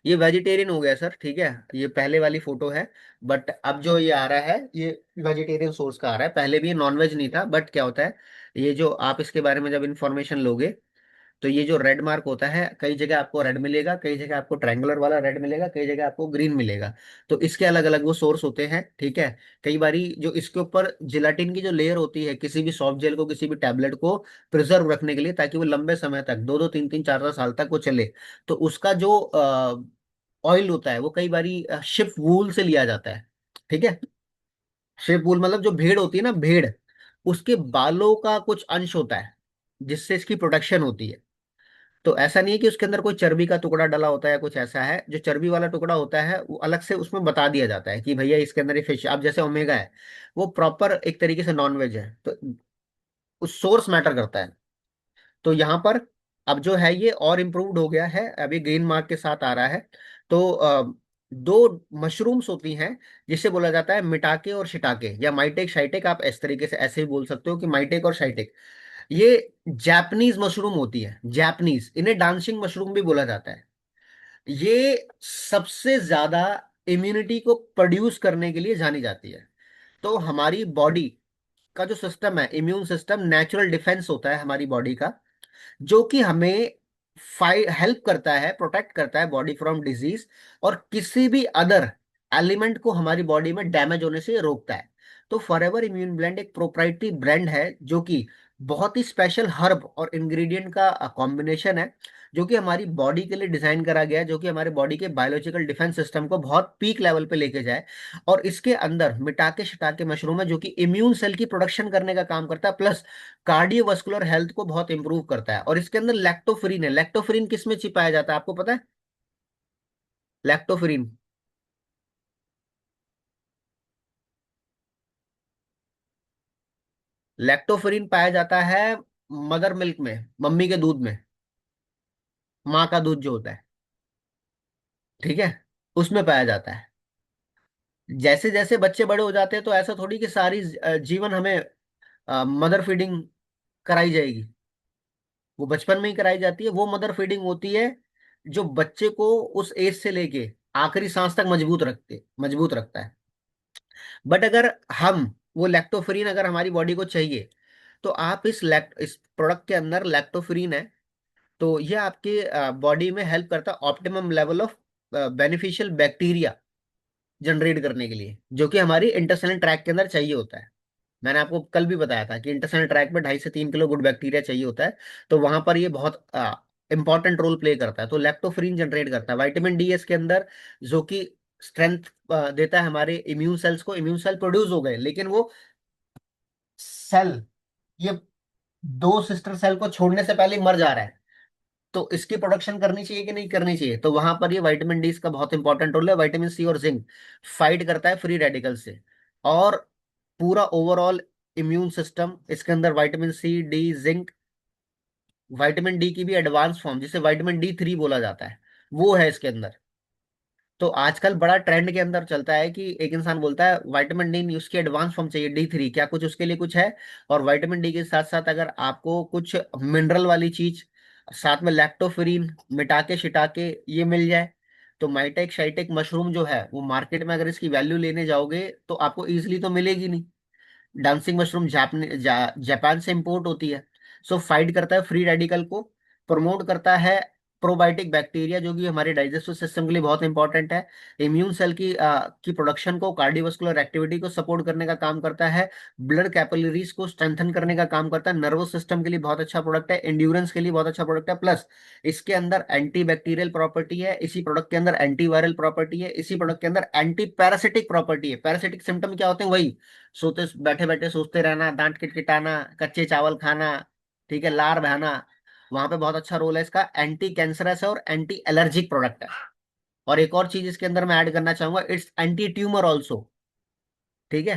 ये वेजिटेरियन हो गया सर, ठीक है, ये पहले वाली फोटो है, बट अब जो ये आ रहा है ये वेजिटेरियन सोर्स का आ रहा है, पहले भी ये नॉनवेज नहीं था, बट क्या होता है, ये जो आप इसके बारे में जब इंफॉर्मेशन लोगे तो ये जो रेड मार्क होता है, कई जगह आपको रेड मिलेगा, कई जगह आपको ट्रायंगुलर वाला रेड मिलेगा, कई जगह आपको ग्रीन मिलेगा। तो इसके अलग अलग वो सोर्स होते हैं, ठीक है। कई बारी जो इसके ऊपर जिलेटिन की जो लेयर होती है, किसी भी सॉफ्ट जेल को, किसी भी टैबलेट को प्रिजर्व रखने के लिए, ताकि वो लंबे समय तक, दो दो तीन तीन चार चार साल तक वो चले, तो उसका जो ऑयल होता है वो कई बारी शिप वूल से लिया जाता है, ठीक है। शिप वूल मतलब जो भेड़ होती है ना, भेड़, उसके बालों का कुछ अंश होता है जिससे इसकी प्रोटेक्शन होती है। तो ऐसा नहीं है कि उसके अंदर कोई चर्बी का टुकड़ा डला होता है, कुछ ऐसा है। जो चर्बी वाला टुकड़ा होता है वो अलग से उसमें बता दिया जाता है कि भैया इसके अंदर ये फिश, अब जैसे ओमेगा है, वो प्रॉपर एक तरीके से नॉन वेज है, तो उस सोर्स मैटर करता है। तो यहाँ पर अब जो है ये और इम्प्रूव्ड हो गया है, अभी ग्रीन मार्क के साथ आ रहा है। तो दो मशरूम्स होती हैं जिसे बोला जाता है मिटाके और शिटाके, या माइटेक शाइटेक, आप इस तरीके से ऐसे ही बोल सकते हो कि माइटेक और शाइटेक। ये जापानीज मशरूम होती है, जापानीज, इन्हें डांसिंग मशरूम भी बोला जाता है। ये सबसे ज्यादा इम्यूनिटी को प्रोड्यूस करने के लिए जानी जाती है। तो हमारी बॉडी का जो सिस्टम है, इम्यून सिस्टम, नेचुरल डिफेंस होता है हमारी बॉडी का, जो कि हमें फाइट हेल्प करता है, प्रोटेक्ट करता है बॉडी फ्रॉम डिजीज, और किसी भी अदर एलिमेंट को हमारी बॉडी में डैमेज होने से रोकता है। तो फॉरएवर इम्यून ब्लेंड एक प्रोप्राइटरी ब्रांड है, जो कि बहुत ही स्पेशल हर्ब और इंग्रेडिएंट का कॉम्बिनेशन है, जो कि हमारी बॉडी के लिए डिजाइन करा गया है, जो कि हमारे बॉडी के बायोलॉजिकल डिफेंस सिस्टम को बहुत पीक लेवल पे लेके जाए। और इसके अंदर मिटाके शिटाके मशरूम है, जो कि इम्यून सेल की प्रोडक्शन करने का काम करता है, प्लस कार्डियोवास्कुलर हेल्थ को बहुत इंप्रूव करता है। और इसके अंदर लैक्टोफेरिन है। लैक्टोफेरिन किस में छिपाया जाता है, आपको पता है? लैक्टोफेरिन, लैक्टोफेरिन पाया जाता है मदर मिल्क में, मम्मी के दूध में, माँ का दूध जो होता है, ठीक है, उसमें पाया जाता है। जैसे जैसे बच्चे बड़े हो जाते हैं, तो ऐसा थोड़ी कि सारी जीवन हमें मदर फीडिंग कराई जाएगी। वो बचपन में ही कराई जाती है। वो मदर फीडिंग होती है जो बच्चे को उस एज से लेके आखिरी सांस तक मजबूत रखता है। बट अगर हम, वो लैक्टोफेरिन अगर हमारी बॉडी को चाहिए, तो आप इस प्रोडक्ट के अंदर लैक्टोफेरिन है, तो ये आपके बॉडी में हेल्प करता है optimum level of beneficial bacteria generate करने के लिए, जो कि हमारी इंटेस्टाइनल ट्रैक के अंदर चाहिए होता है। मैंने आपको कल भी बताया था कि इंटेस्टाइनल ट्रैक में 2.5 से 3 किलो गुड बैक्टीरिया चाहिए होता है। तो वहां पर ये बहुत इंपॉर्टेंट रोल प्ले करता है। तो लैक्टोफेरिन जनरेट करता है, विटामिन डी इसके अंदर, जो कि स्ट्रेंथ देता है हमारे इम्यून सेल्स को। इम्यून सेल प्रोड्यूस हो गए, लेकिन वो सेल, ये दो सिस्टर सेल को छोड़ने से पहले ही मर जा रहा है। तो इसकी प्रोडक्शन करनी चाहिए कि नहीं करनी चाहिए, तो वहां पर ये विटामिन डी का बहुत इंपॉर्टेंट रोल है। विटामिन सी और जिंक फाइट करता है फ्री रेडिकल से। और पूरा ओवरऑल इम्यून सिस्टम इसके अंदर vitamin C, D, zinc, vitamin D की भी एडवांस फॉर्म, जिसे विटामिन डी 3 बोला जाता है, वो है इसके अंदर। तो आजकल बड़ा ट्रेंड के अंदर चलता है कि एक इंसान बोलता है विटामिन डी नहीं, उसकी एडवांस फॉर्म चाहिए, डी 3, क्या कुछ उसके लिए कुछ है? और विटामिन डी के साथ साथ अगर आपको कुछ मिनरल वाली चीज, साथ में लैक्टोफेरिन, मिटाके शिटाके, ये मिल जाए, तो माइटेक शाइटेक मशरूम जो है वो मार्केट में अगर इसकी वैल्यू लेने जाओगे तो आपको इजीली तो मिलेगी नहीं। डांसिंग मशरूम जापान से इंपोर्ट होती है। सो फाइट करता है फ्री रेडिकल को, प्रमोट करता है प्रोबायोटिक बैक्टीरिया, जो कि हमारे डाइजेस्टिव सिस्टम के लिए बहुत इंपॉर्टेंट है। इम्यून सेल की प्रोडक्शन को, कार्डियोवास्कुलर एक्टिविटी को सपोर्ट करने का काम करता है। ब्लड कैपिलरीज को स्ट्रेंथन करने का काम करता है। नर्वस सिस्टम के लिए बहुत अच्छा प्रोडक्ट है। एंड्योरेंस के लिए बहुत अच्छा प्रोडक्ट है। प्लस इसके अंदर एंटी बैक्टीरियल प्रॉपर्टी है, इसी प्रोडक्ट के अंदर एंटीवायरल प्रॉपर्टी है, इसी प्रोडक्ट के अंदर एंटी पैरासिटिक प्रॉपर्टी है। पैरासिटिक सिम्टम क्या होते हैं? वही सोते बैठे बैठे सोचते रहना, दांत किटकिटाना, कच्चे चावल खाना, ठीक है, लार बहाना, वहां पे बहुत अच्छा रोल है इसका। एंटी कैंसरस है और एंटी एलर्जिक प्रोडक्ट है। और एक और चीज इसके अंदर मैं ऐड करना चाहूंगा, इट्स एंटी ट्यूमर ऑल्सो, ठीक है।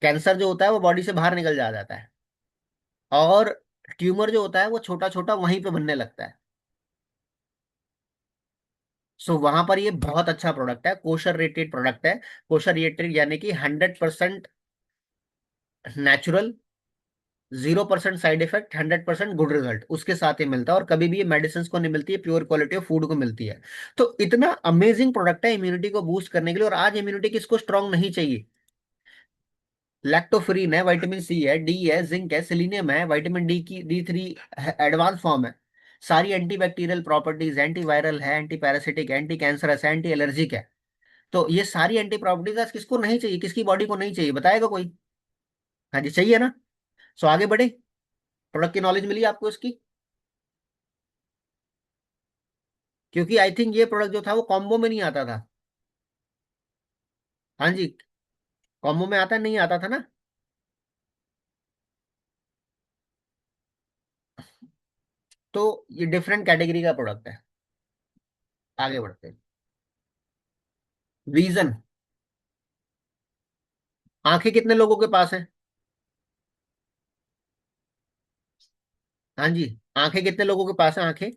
कैंसर जो होता है वो बॉडी से बाहर निकल जाता है, और ट्यूमर जो होता है वो छोटा छोटा वहीं पे बनने लगता है। सो वहां पर ये बहुत अच्छा प्रोडक्ट है, कोशर रेटेड प्रोडक्ट है। कोशर रेटेड यानी कि 100% natural, 0% side effect, 100% good result उसके साथ ही मिलता है। और कभी भी ये मेडिसिन को नहीं मिलती है, प्योर क्वालिटी ऑफ फूड को मिलती है। तो इतना अमेजिंग प्रोडक्ट है इम्यूनिटी को बूस्ट करने के लिए। और आज इम्यूनिटी किसको स्ट्रांग नहीं चाहिए? लैक्टोफेरिन है, विटामिन सी है, डी है, जिंक है, सेलिनियम है, विटामिन डी की डी 3 एडवांस फॉर्म है। सारी anti bacterial properties, anti viral है, anti parasitic, anti cancerous, anti allergic है। तो ये सारी एंटी प्रॉपर्टीज आज किसको नहीं चाहिए, किसकी बॉडी को नहीं चाहिए, बताएगा कोई? हाँ जी, चाहिए ना। सो आगे बढ़े। प्रोडक्ट की नॉलेज मिली आपको इसकी? क्योंकि आई थिंक ये प्रोडक्ट जो था वो कॉम्बो में नहीं आता था। हाँ जी। कॉम्बो में आता नहीं आता था ना। तो ये डिफरेंट कैटेगरी का प्रोडक्ट है। आगे बढ़ते हैं। विजन। आंखें कितने लोगों के पास है? हाँ जी। आंखें कितने लोगों के पास है, आंखें?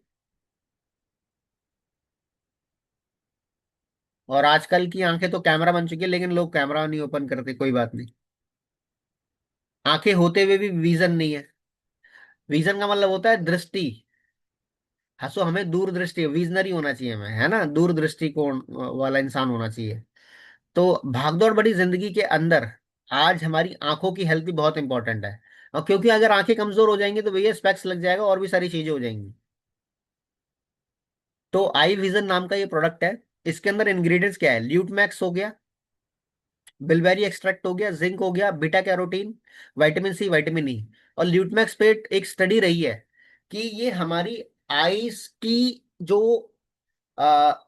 और आजकल की आंखें तो कैमरा बन चुकी है, लेकिन लोग कैमरा नहीं ओपन करते, कोई बात नहीं। आंखें होते हुए भी विजन नहीं है। विजन का मतलब होता है दृष्टि। हंसो, हमें दूरदृष्टि, विजनरी होना चाहिए हमें, है ना, दूरदृष्टि कोण वाला इंसान होना चाहिए। तो भागदौड़ बड़ी जिंदगी के अंदर आज हमारी आंखों की हेल्थ भी बहुत इंपॉर्टेंट है। और क्योंकि अगर आंखें कमजोर हो जाएंगी तो भैया स्पेक्स लग जाएगा और भी सारी चीजें हो जाएंगी। तो आई विजन नाम का ये प्रोडक्ट है। इसके अंदर इंग्रेडिएंट्स क्या है? ल्यूटमैक्स हो गया, बिलबेरी एक्सट्रैक्ट हो गया, जिंक हो गया, beta carotene, vitamin C, vitamin E. और ल्यूटमैक्स पे एक स्टडी रही है कि ये हमारी आईज की जो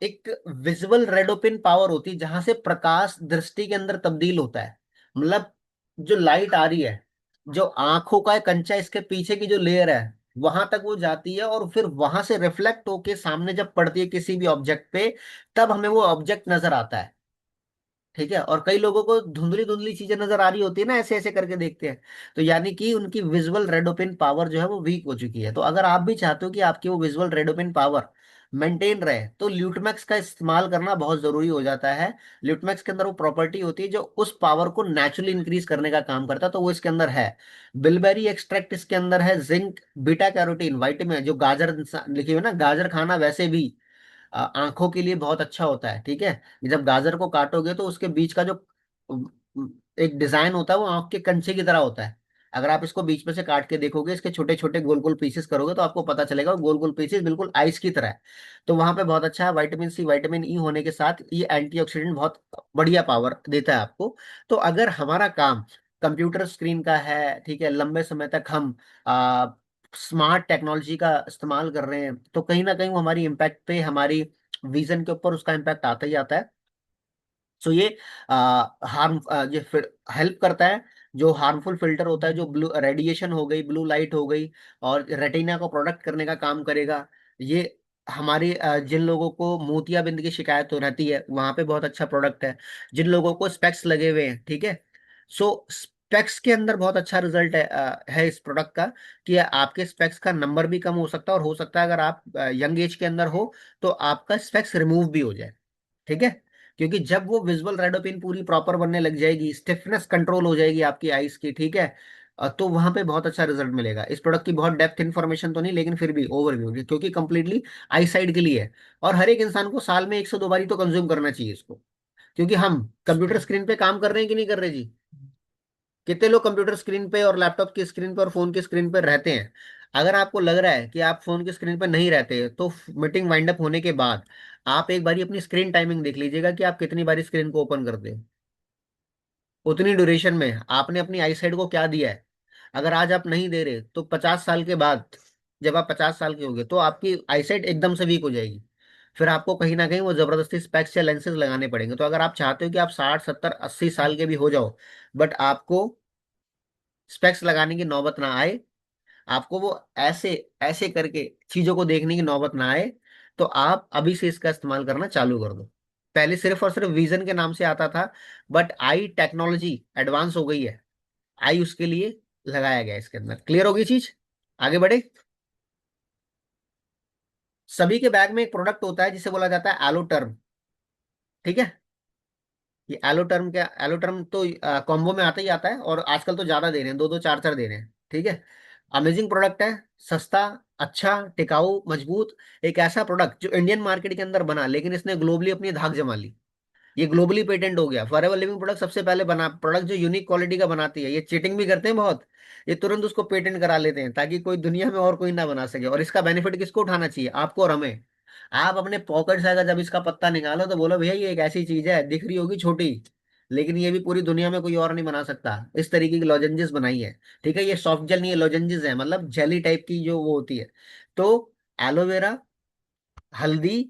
एक विजुअल रेडोपिन पावर होती है, जहां से प्रकाश दृष्टि के अंदर तब्दील होता है। मतलब जो लाइट आ रही है, जो आंखों का कंचा, इसके पीछे की जो लेयर है, वहां तक वो जाती है और फिर वहां से रिफ्लेक्ट होके सामने जब पड़ती है किसी भी ऑब्जेक्ट पे, तब हमें वो ऑब्जेक्ट नजर आता है। ठीक है। और कई लोगों को धुंधली धुंधली चीजें नजर आ रही होती है ना, ऐसे ऐसे करके देखते हैं। तो यानी कि उनकी विजुअल रेडोपिन पावर जो है वो वीक हो चुकी है। तो अगर आप भी चाहते हो कि आपकी वो विजुअल रेडोपिन पावर मेंटेन रहे, तो ल्यूटमैक्स का इस्तेमाल करना बहुत जरूरी हो जाता है। ल्यूटमैक्स के अंदर वो प्रॉपर्टी होती है जो उस पावर को नेचुरली इंक्रीज करने का काम करता है, तो वो इसके अंदर है। बिलबेरी एक्सट्रैक्ट इसके अंदर है, जिंक, बीटा कैरोटीन, विटामिन, जो गाजर लिखी हुई है ना, गाजर खाना वैसे भी आंखों के लिए बहुत अच्छा होता है। ठीक है। जब गाजर को काटोगे तो उसके बीच का जो एक डिजाइन होता है वो आंख के कंचे की तरह होता है। अगर आप इसको बीच में से काट के देखोगे, इसके छोटे छोटे गोल गोल पीसेस करोगे, तो आपको पता चलेगा वो गोल गोल पीसेस बिल्कुल आइस की तरह है। तो वहां पे बहुत अच्छा है। विटामिन सी, विटामिन ई होने के साथ ये एंटीऑक्सीडेंट बहुत बढ़िया पावर देता है आपको। तो अगर हमारा काम कंप्यूटर स्क्रीन का है, ठीक है, लंबे समय तक हम स्मार्ट टेक्नोलॉजी का इस्तेमाल कर रहे हैं, तो कहीं ना कहीं वो हमारी इम्पैक्ट पे, हमारी विजन के ऊपर उसका इम्पैक्ट आता ही आता है। सो ये हार्म ये हेल्प करता है। जो हार्मफुल फिल्टर होता है, जो ब्लू रेडिएशन हो गई, ब्लू लाइट हो गई, और रेटिना को प्रोटेक्ट करने का काम करेगा ये। हमारे जिन लोगों को मोतियाबिंद की शिकायत हो रहती है, वहां पे बहुत अच्छा प्रोडक्ट है। जिन लोगों को स्पेक्स लगे हुए हैं, ठीक है, सो स्पेक्स के अंदर बहुत अच्छा रिजल्ट है इस प्रोडक्ट का, कि आपके स्पेक्स का नंबर भी कम हो सकता है, और हो सकता है अगर आप यंग एज के अंदर हो तो आपका स्पेक्स रिमूव भी हो जाए। ठीक है। क्योंकि जब वो विजुअल रेडोपिन पूरी प्रॉपर बनने लग जाएगी, स्टिफनेस कंट्रोल हो जाएगी आपकी आईज की, ठीक है, तो वहां पे बहुत अच्छा रिजल्ट मिलेगा। इस प्रोडक्ट की बहुत डेप्थ इन्फॉर्मेशन तो नहीं, लेकिन फिर भी ओवरव्यू, क्योंकि कंप्लीटली आई साइड के लिए है। और हर एक इंसान को साल में 1 से 2 बारी तो कंज्यूम करना चाहिए इसको। क्योंकि हम कंप्यूटर स्क्रीन पे काम कर रहे हैं कि नहीं कर रहे जी? कितने लोग कंप्यूटर स्क्रीन पे और लैपटॉप की स्क्रीन पे और फोन की स्क्रीन पे रहते हैं? अगर आपको लग रहा है कि आप फोन की स्क्रीन पर नहीं रहते, तो मीटिंग वाइंड अप होने के बाद आप एक बारी अपनी स्क्रीन टाइमिंग देख लीजिएगा कि आप कितनी बारी स्क्रीन को ओपन करते हो। उतनी ड्यूरेशन में आपने अपनी आई साइड को क्या दिया है। अगर आज आप नहीं दे रहे, तो 50 साल के बाद, जब आप 50 साल के होंगे, तो आपकी आई साइट एकदम से वीक हो जाएगी। फिर आपको कहीं ना कहीं वो जबरदस्ती स्पेक्स या लेंसेज लगाने पड़ेंगे। तो अगर आप चाहते हो कि आप 60, 70, 80 साल के भी हो जाओ, बट आपको स्पेक्स लगाने की नौबत ना आए, आपको वो ऐसे ऐसे करके चीजों को देखने की नौबत ना आए, तो आप अभी से इसका इस्तेमाल करना चालू कर दो। पहले सिर्फ और सिर्फ विजन के नाम से आता था, बट आई टेक्नोलॉजी एडवांस हो गई है। आई उसके लिए लगाया गया है इसके अंदर। क्लियर होगी चीज? आगे बढ़े। सभी के बैग में एक प्रोडक्ट होता है जिसे बोला जाता है एलोटर्म। ठीक है। ये एलोटर्म, क्या एलोटर्म तो कॉम्बो में आता ही आता है, और आजकल तो ज्यादा दे रहे हैं, दो दो चार चार दे रहे हैं। ठीक है। अमेजिंग प्रोडक्ट है। सस्ता, अच्छा, टिकाऊ, मजबूत। एक ऐसा प्रोडक्ट जो इंडियन मार्केट के अंदर बना, लेकिन इसने ग्लोबली अपनी धाक जमा ली। ये ग्लोबली पेटेंट हो गया। फॉरएवर लिविंग प्रोडक्ट सबसे पहले बना प्रोडक्ट जो यूनिक क्वालिटी का बनाती है। ये चीटिंग भी करते हैं बहुत, ये तुरंत उसको पेटेंट करा लेते हैं ताकि कोई दुनिया में और कोई ना बना सके। और इसका बेनिफिट किसको उठाना चाहिए? आपको और हमें। आप अपने पॉकेट से अगर जब इसका पत्ता निकालो तो बोलो भैया ये एक ऐसी चीज है, दिख रही होगी छोटी, लेकिन ये भी पूरी दुनिया में कोई और नहीं बना सकता। इस तरीके की लॉजेंजेस बनाई है। ठीक है, ये सॉफ्ट जेल नहीं है, लॉजेंजेस है, मतलब जेली टाइप की जो वो होती है। तो एलोवेरा, हल्दी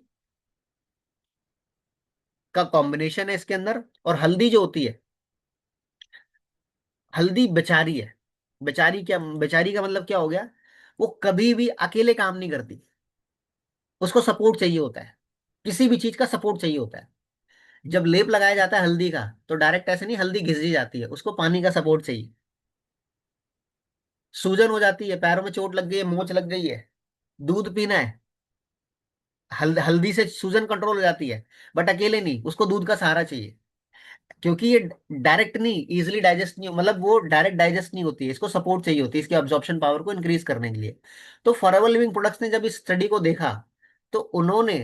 का कॉम्बिनेशन है इसके अंदर। और हल्दी जो होती है, हल्दी बेचारी है। बेचारी क्या, बेचारी का मतलब क्या हो गया? वो कभी भी अकेले काम नहीं करती, उसको सपोर्ट चाहिए होता है। किसी भी चीज का सपोर्ट चाहिए होता है। जब लेप लगाया जाता है हल्दी का, तो डायरेक्ट ऐसे नहीं हल्दी घिस दी जाती है, उसको पानी का सपोर्ट चाहिए। सूजन हो जाती है, पैरों में चोट लग गई है, मोच लग गई है, दूध पीना है, हल्दी से सूजन कंट्रोल हो जाती है। बट अकेले नहीं, उसको दूध का सहारा चाहिए। क्योंकि ये डायरेक्ट नहीं, इजिली डाइजेस्ट नहीं, मतलब वो डायरेक्ट डाइजेस्ट नहीं होती है, इसको सपोर्ट चाहिए होती है इसकी ऑब्जॉर्प्शन पावर को इंक्रीज करने के लिए। तो फॉरएवर लिविंग प्रोडक्ट्स ने जब इस स्टडी को देखा, तो उन्होंने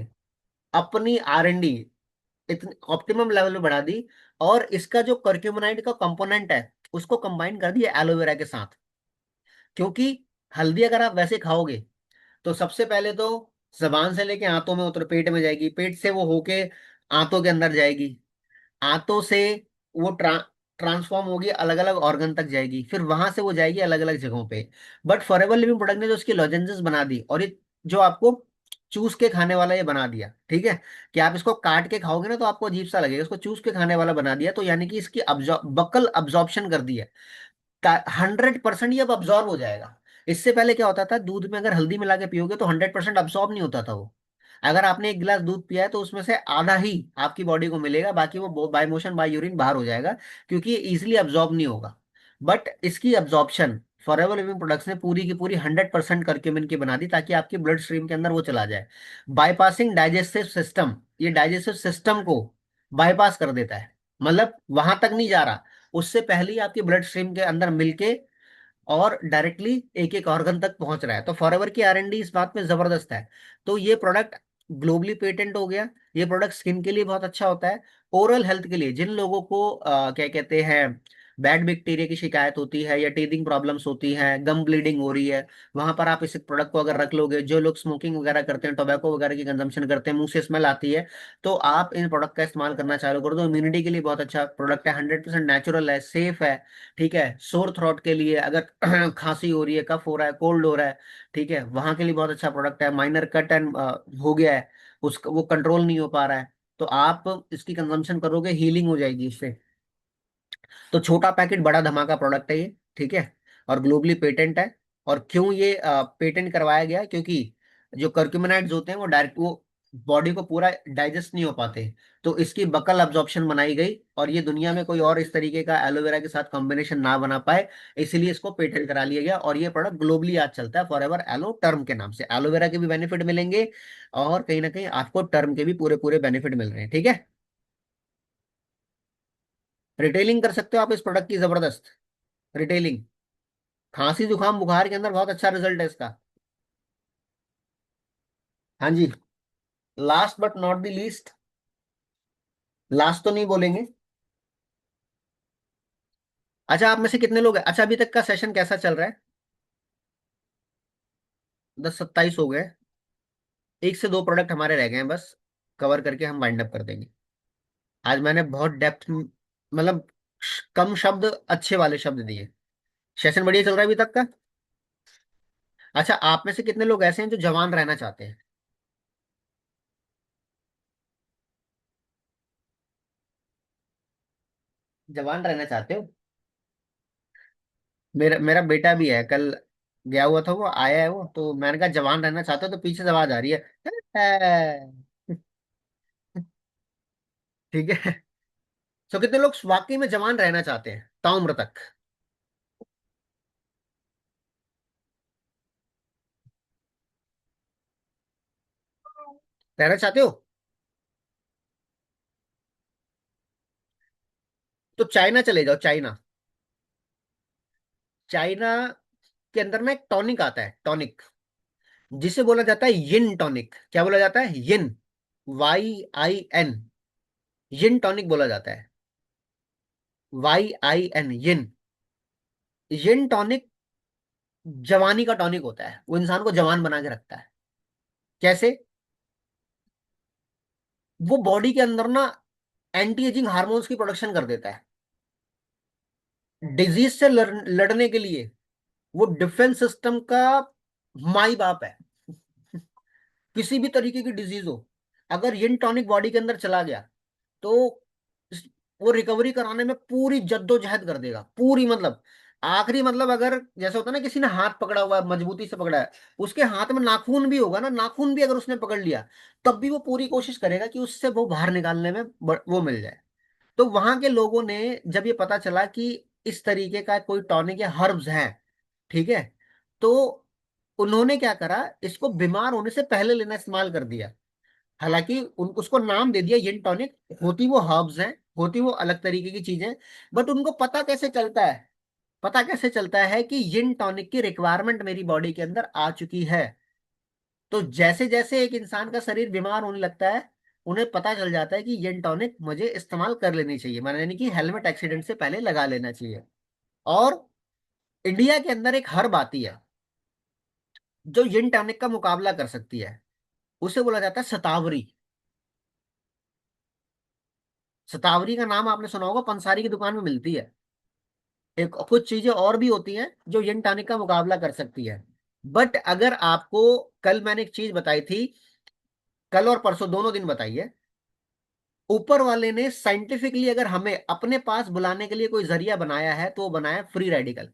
अपनी R&D इतनी ऑप्टिमम लेवल पे बढ़ा दी। और इसका जो कर्क्यूमिनाइड का कंपोनेंट है, उसको कंबाइन कर दिया एलोवेरा के साथ। क्योंकि हल्दी अगर आप वैसे खाओगे, तो सबसे पहले तो जबान से लेके आंतों में उतर, पेट में जाएगी, पेट से वो होके आंतों के अंदर जाएगी, आंतों से वो ट्रांसफॉर्म होगी, अलग अलग ऑर्गन तक जाएगी, फिर वहां से वो जाएगी अलग अलग जगहों पे। बट फॉरएवर लिविंग प्रोडक्ट ने जो उसकी लॉजेंजेस बना दी, और ये जो आपको चूस के खाने वाला ये बना दिया, ठीक है, कि आप इसको काट के खाओगे ना तो आपको अजीब सा लगेगा, इसको चूस के खाने वाला बना दिया, तो यानी कि इसकी बकल अब्जॉर्प्शन कर दी है। 100% ये अब अब्जॉर्ब हो जाएगा। इससे पहले क्या होता था, दूध में अगर हल्दी मिला के पियोगे तो 100% अब्सॉर्ब नहीं होता था वो। अगर आपने एक गिलास दूध पिया है तो उसमें से आधा ही आपकी बॉडी को मिलेगा, बाकी वो बाय मोशन बाय यूरिन बाहर हो जाएगा, क्योंकि ये इजिली अब्जॉर्ब नहीं होगा। बट इसकी अब्जॉर्प्शन फॉरएवर लिविंग प्रोडक्ट्स ने पूरी की पूरी 100% करक्यूमिन की बना दी, ताकि आपकी ब्लड स्ट्रीम के अंदर वो चला जाए। बाईपासिंग डाइजेस्टिव सिस्टम, ये डाइजेस्टिव सिस्टम को बाईपास कर देता है, मतलब वहां तक नहीं जा रहा, उससे पहले ही आपकी ब्लड स्ट्रीम के अंदर मिलके और डायरेक्टली एक एक ऑर्गन तक पहुंच रहा है। तो फॉरएवर की R&D इस बात में जबरदस्त है। तो ये प्रोडक्ट ग्लोबली पेटेंट हो गया। ये प्रोडक्ट स्किन के लिए बहुत अच्छा होता है। ओरल हेल्थ के लिए जिन लोगों को क्या कहते हैं, बैड बैक्टीरिया की शिकायत होती है, या टीथिंग प्रॉब्लम्स होती है, गम ब्लीडिंग हो रही है, वहां पर आप इस प्रोडक्ट को अगर रख लोगे, जो लोग स्मोकिंग वगैरह करते हैं, टोबैको वगैरह की कंजम्पशन करते हैं, मुंह से स्मेल आती है, तो आप इन प्रोडक्ट का इस्तेमाल करना चालू कर दो। इम्यूनिटी के लिए बहुत अच्छा प्रोडक्ट है, 100% नेचुरल है, सेफ है। ठीक है, सोर थ्रोट के लिए, अगर खांसी हो रही है, कफ हो रहा है, कोल्ड हो रहा है, ठीक है, वहां के लिए बहुत अच्छा प्रोडक्ट है। माइनर कट एंड हो गया है, उसका वो कंट्रोल नहीं हो पा रहा है, तो आप इसकी कंजम्पशन करोगे, हीलिंग हो जाएगी इससे। तो छोटा पैकेट बड़ा धमाका प्रोडक्ट है ये, ठीक है, और ग्लोबली पेटेंट है। और क्यों ये पेटेंट करवाया गया? क्योंकि जो कर्क्यूमिनाइड्स होते हैं वो डायरेक्ट वो बॉडी को पूरा डाइजेस्ट नहीं हो पाते, तो इसकी बकल अब्जॉर्प्शन बनाई गई, और ये दुनिया में कोई और इस तरीके का एलोवेरा के साथ कॉम्बिनेशन ना बना पाए, इसीलिए इसको पेटेंट करा लिया गया। और ये प्रोडक्ट ग्लोबली आज चलता है फॉरएवर एलो टर्म के नाम से। एलोवेरा के भी बेनिफिट मिलेंगे, और कहीं ना कहीं आपको टर्म के भी पूरे पूरे बेनिफिट मिल रहे हैं, ठीक है। रिटेलिंग कर सकते हो आप इस प्रोडक्ट की, जबरदस्त रिटेलिंग। खांसी जुकाम बुखार के अंदर बहुत अच्छा रिजल्ट है इसका। हाँ जी। Last but not the least, last तो नहीं बोलेंगे। अच्छा, आप में से कितने लोग हैं? अच्छा, अभी तक का सेशन कैसा चल रहा है? 10-27 हो गए। एक से दो प्रोडक्ट हमारे रह गए हैं बस, कवर करके हम वाइंड अप कर देंगे। आज मैंने बहुत डेप्थ, मतलब कम शब्द, अच्छे वाले शब्द दिए। सेशन बढ़िया चल रहा है अभी तक का। अच्छा, आप में से कितने लोग ऐसे हैं जो जवान रहना चाहते हैं? जवान रहना चाहते हो? मेरा मेरा बेटा भी है, कल गया हुआ था, वो आया है वो, तो मैंने कहा जवान रहना चाहते हो? तो पीछे से आवाज आ रही है। ठीक है। तो कितने लोग वाकई में जवान रहना चाहते हैं ताउम्र तक? रहना चाहते हो? तो चाइना चले जाओ, चाइना। चाइना के अंदर ना एक टॉनिक आता है, टॉनिक, जिसे बोला जाता है यिन टॉनिक। क्या बोला जाता है? यिन, YIN। यिन टॉनिक बोला जाता है। YIN, यिन। यिन टॉनिक जवानी का टॉनिक होता है, वो इंसान को जवान बना के रखता है। कैसे? वो बॉडी के अंदर ना एंटी एजिंग हार्मोन्स की प्रोडक्शन कर देता है। डिजीज से लड़ने के लिए वो डिफेंस सिस्टम का माई बाप है। किसी भी तरीके की डिजीज हो, अगर यिन टॉनिक बॉडी के अंदर चला गया तो इस- वो रिकवरी कराने में पूरी जद्दोजहद कर देगा, पूरी मतलब आखिरी मतलब। अगर जैसे होता है ना, किसी ने हाथ पकड़ा हुआ है, मजबूती से पकड़ा है, उसके हाथ में नाखून भी होगा ना, नाखून भी अगर उसने पकड़ लिया, तब भी वो पूरी कोशिश करेगा कि उससे वो बाहर निकालने में वो मिल जाए। तो वहां के लोगों ने जब ये पता चला कि इस तरीके का कोई टॉनिक या हर्ब्स है, ठीक है, तो उन्होंने क्या करा, इसको बीमार होने से पहले लेना इस्तेमाल कर दिया। हालांकि उसको नाम दे दिया जिन टॉनिक। होती वो हर्ब्स हैं, होती वो अलग तरीके की चीजें, बट उनको पता कैसे चलता है, पता कैसे चलता है कि जिन टॉनिक की रिक्वायरमेंट मेरी बॉडी के अंदर आ चुकी है। तो जैसे जैसे एक इंसान का शरीर बीमार होने लगता है, उन्हें पता चल जाता है कि जिन टॉनिक मुझे इस्तेमाल कर लेनी चाहिए, माना यानी कि हेलमेट एक्सीडेंट से पहले लगा लेना चाहिए। और इंडिया के अंदर एक हर्ब आती है जो जिन टॉनिक का मुकाबला कर सकती है, उसे बोला जाता है शतावरी। शतावरी का नाम आपने सुना होगा, पंसारी की दुकान में मिलती है। एक कुछ चीजें और भी होती हैं जो जिन टॉनिक का मुकाबला कर सकती है। बट अगर आपको, कल मैंने एक चीज बताई थी, कल और परसों दोनों दिन बताई है, ऊपर वाले ने साइंटिफिकली अगर हमें अपने पास बुलाने के लिए कोई जरिया बनाया है, तो वो बनाया फ्री रेडिकल।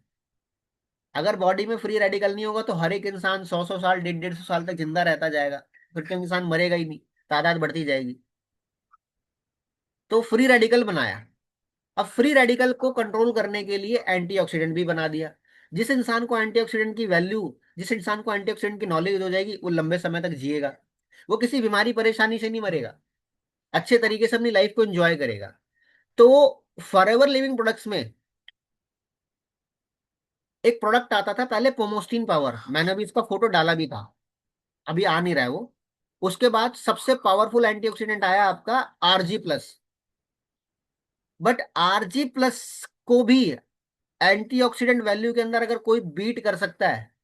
अगर बॉडी में फ्री रेडिकल नहीं होगा तो हर एक इंसान 100 100 साल, 150 150 साल तक जिंदा रहता जाएगा, फिर तो इंसान मरेगा ही नहीं, तादाद बढ़ती जाएगी। तो फ्री रेडिकल बनाया। अब फ्री रेडिकल को कंट्रोल करने के लिए एंटीऑक्सीडेंट भी बना दिया। जिस इंसान को एंटीऑक्सीडेंट की वैल्यू, जिस इंसान को एंटीऑक्सीडेंट की नॉलेज हो जाएगी, वो लंबे समय तक जिएगा। वो किसी बीमारी परेशानी से नहीं मरेगा, अच्छे तरीके से अपनी लाइफ को एंजॉय करेगा। तो फॉरएवर लिविंग प्रोडक्ट्स में एक प्रोडक्ट आता था पहले, पोमोस्टीन पावर, मैंने अभी इसका फोटो डाला भी था, अभी आ नहीं रहा है वो। उसके बाद सबसे पावरफुल एंटीऑक्सीडेंट आया आपका RG+। बट RG+ को भी एंटीऑक्सीडेंट वैल्यू के अंदर अगर कोई बीट कर सकता है,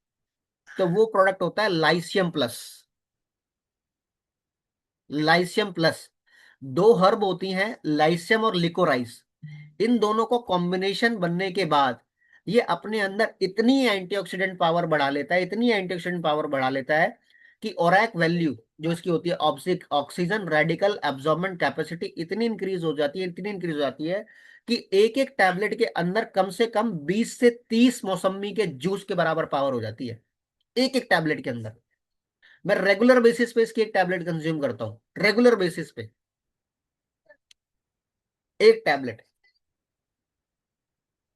तो वो प्रोडक्ट होता है लाइसियम प्लस। लाइसियम प्लस, दो हर्ब होती हैं, लाइसियम और लिकोराइस। इन दोनों को कॉम्बिनेशन बनने के बाद ये अपने अंदर इतनी एंटीऑक्सीडेंट पावर बढ़ा लेता है, इतनी एंटीऑक्सीडेंट पावर बढ़ा लेता है कि ओरैक वैल्यू जो इसकी होती है, ऑक्सीजन रेडिकल एब्जॉर्बेंट कैपेसिटी, इतनी इंक्रीज हो जाती है, इतनी इंक्रीज हो जाती है कि एक एक टैबलेट के अंदर कम से कम 20 से 30 मौसमी के जूस के बराबर पावर हो जाती है, एक एक टैबलेट के अंदर। मैं रेगुलर बेसिस पे इसकी एक टैबलेट कंज्यूम करता हूँ, रेगुलर बेसिस पे एक टैबलेट।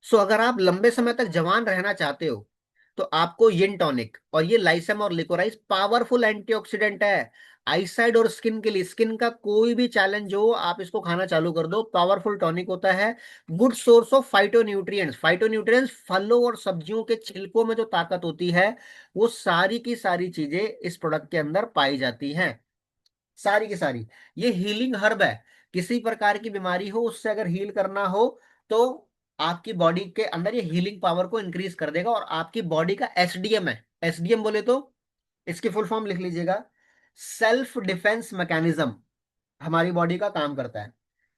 सो अगर आप लंबे समय तक जवान रहना चाहते हो, तो आपको यिन टॉनिक, और ये लाइसम और लिकोराइस पावरफुल एंटीऑक्सीडेंट है। आईसाइड और स्किन के लिए, स्किन का कोई भी चैलेंज हो, आप इसको खाना चालू कर दो, पावरफुल टॉनिक होता है। Good source of phytonutrients, phytonutrients फलों और सब्जियों के छिलकों में जो ताकत होती है, वो सारी की सारी चीजें इस प्रोडक्ट के अंदर पाई जाती हैं, सारी की सारी। ये हीलिंग हर्ब है, किसी प्रकार की बीमारी हो उससे अगर हील करना हो, तो आपकी बॉडी के अंदर ये हीलिंग पावर को इंक्रीज कर देगा। और आपकी बॉडी का SDM है, SDM बोले तो इसकी फुल फॉर्म लिख लीजिएगा, सेल्फ डिफेंस मैकेनिज्म, हमारी बॉडी का काम करता है।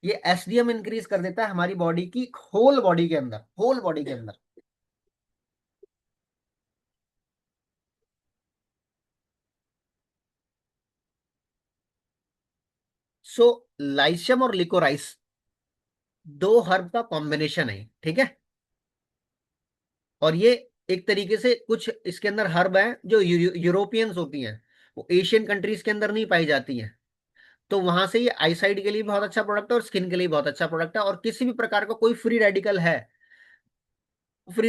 ये SDM इंक्रीज कर देता है हमारी बॉडी की, होल बॉडी के अंदर, होल बॉडी के अंदर। सो लाइशियम और लिकोराइस दो हर्ब का कॉम्बिनेशन है, ठीक है। और ये एक तरीके से कुछ इसके अंदर हर्ब हैं जो यूरोपियंस होती हैं, वो एशियन कंट्रीज के अंदर नहीं पाई जाती हैं। तो वहां से ये आईसाइड के लिए बहुत अच्छा प्रोडक्ट है और स्किन के लिए बहुत अच्छा प्रोडक्ट है। और किसी भी प्रकार का कोई फ्री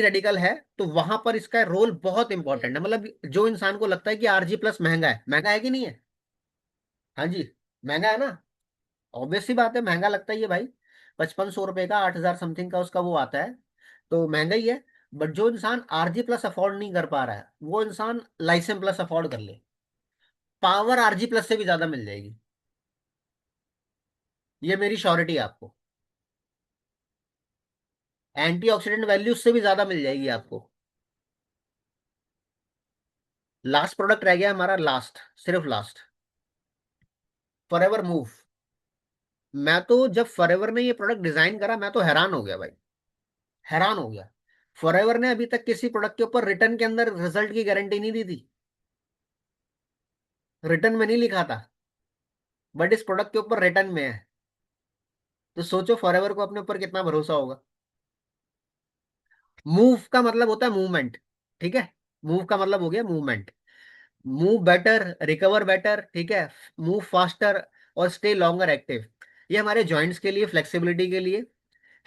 रेडिकल है, तो वहां पर इसका रोल बहुत इंपॉर्टेंट है। मतलब जो इंसान को लगता है कि RG+ महंगा है, महंगा है कि नहीं है? हाँ जी, महंगा है ना। ऑब्वियस सी बात है, महंगा लगता ही है भाई। 5500 रुपए का, 8000 समथिंग का उसका वो आता है, तो महंगा ही है। बट जो इंसान RG+ अफोर्ड नहीं कर पा रहा है, वो इंसान लाइसेम प्लस अफोर्ड कर ले, पावर RG+ से भी ज्यादा मिल जाएगी। ये मेरी श्योरिटी है आपको। एंटीऑक्सीडेंट वैल्यू उससे भी ज्यादा मिल जाएगी आपको। लास्ट प्रोडक्ट रह गया हमारा, लास्ट, सिर्फ लास्ट, फॉरएवर मूव। मैं तो जब फॉरएवर ने ये प्रोडक्ट डिजाइन करा, मैं तो हैरान हो गया भाई, हैरान हो गया। फॉरएवर ने अभी तक किसी प्रोडक्ट के ऊपर रिटर्न के अंदर रिजल्ट की गारंटी नहीं दी थी, रिटर्न में नहीं लिखा था, बट इस प्रोडक्ट के ऊपर रिटर्न में है। तो सोचो फॉरएवर को अपने ऊपर कितना भरोसा होगा। मूव का मतलब होता है मूवमेंट, ठीक है। मूव का मतलब हो गया movement. Move better, recover better, ठीक है। मूव फास्टर और स्टे लॉन्गर एक्टिव। ये हमारे जॉइंट्स के लिए, फ्लेक्सिबिलिटी के लिए,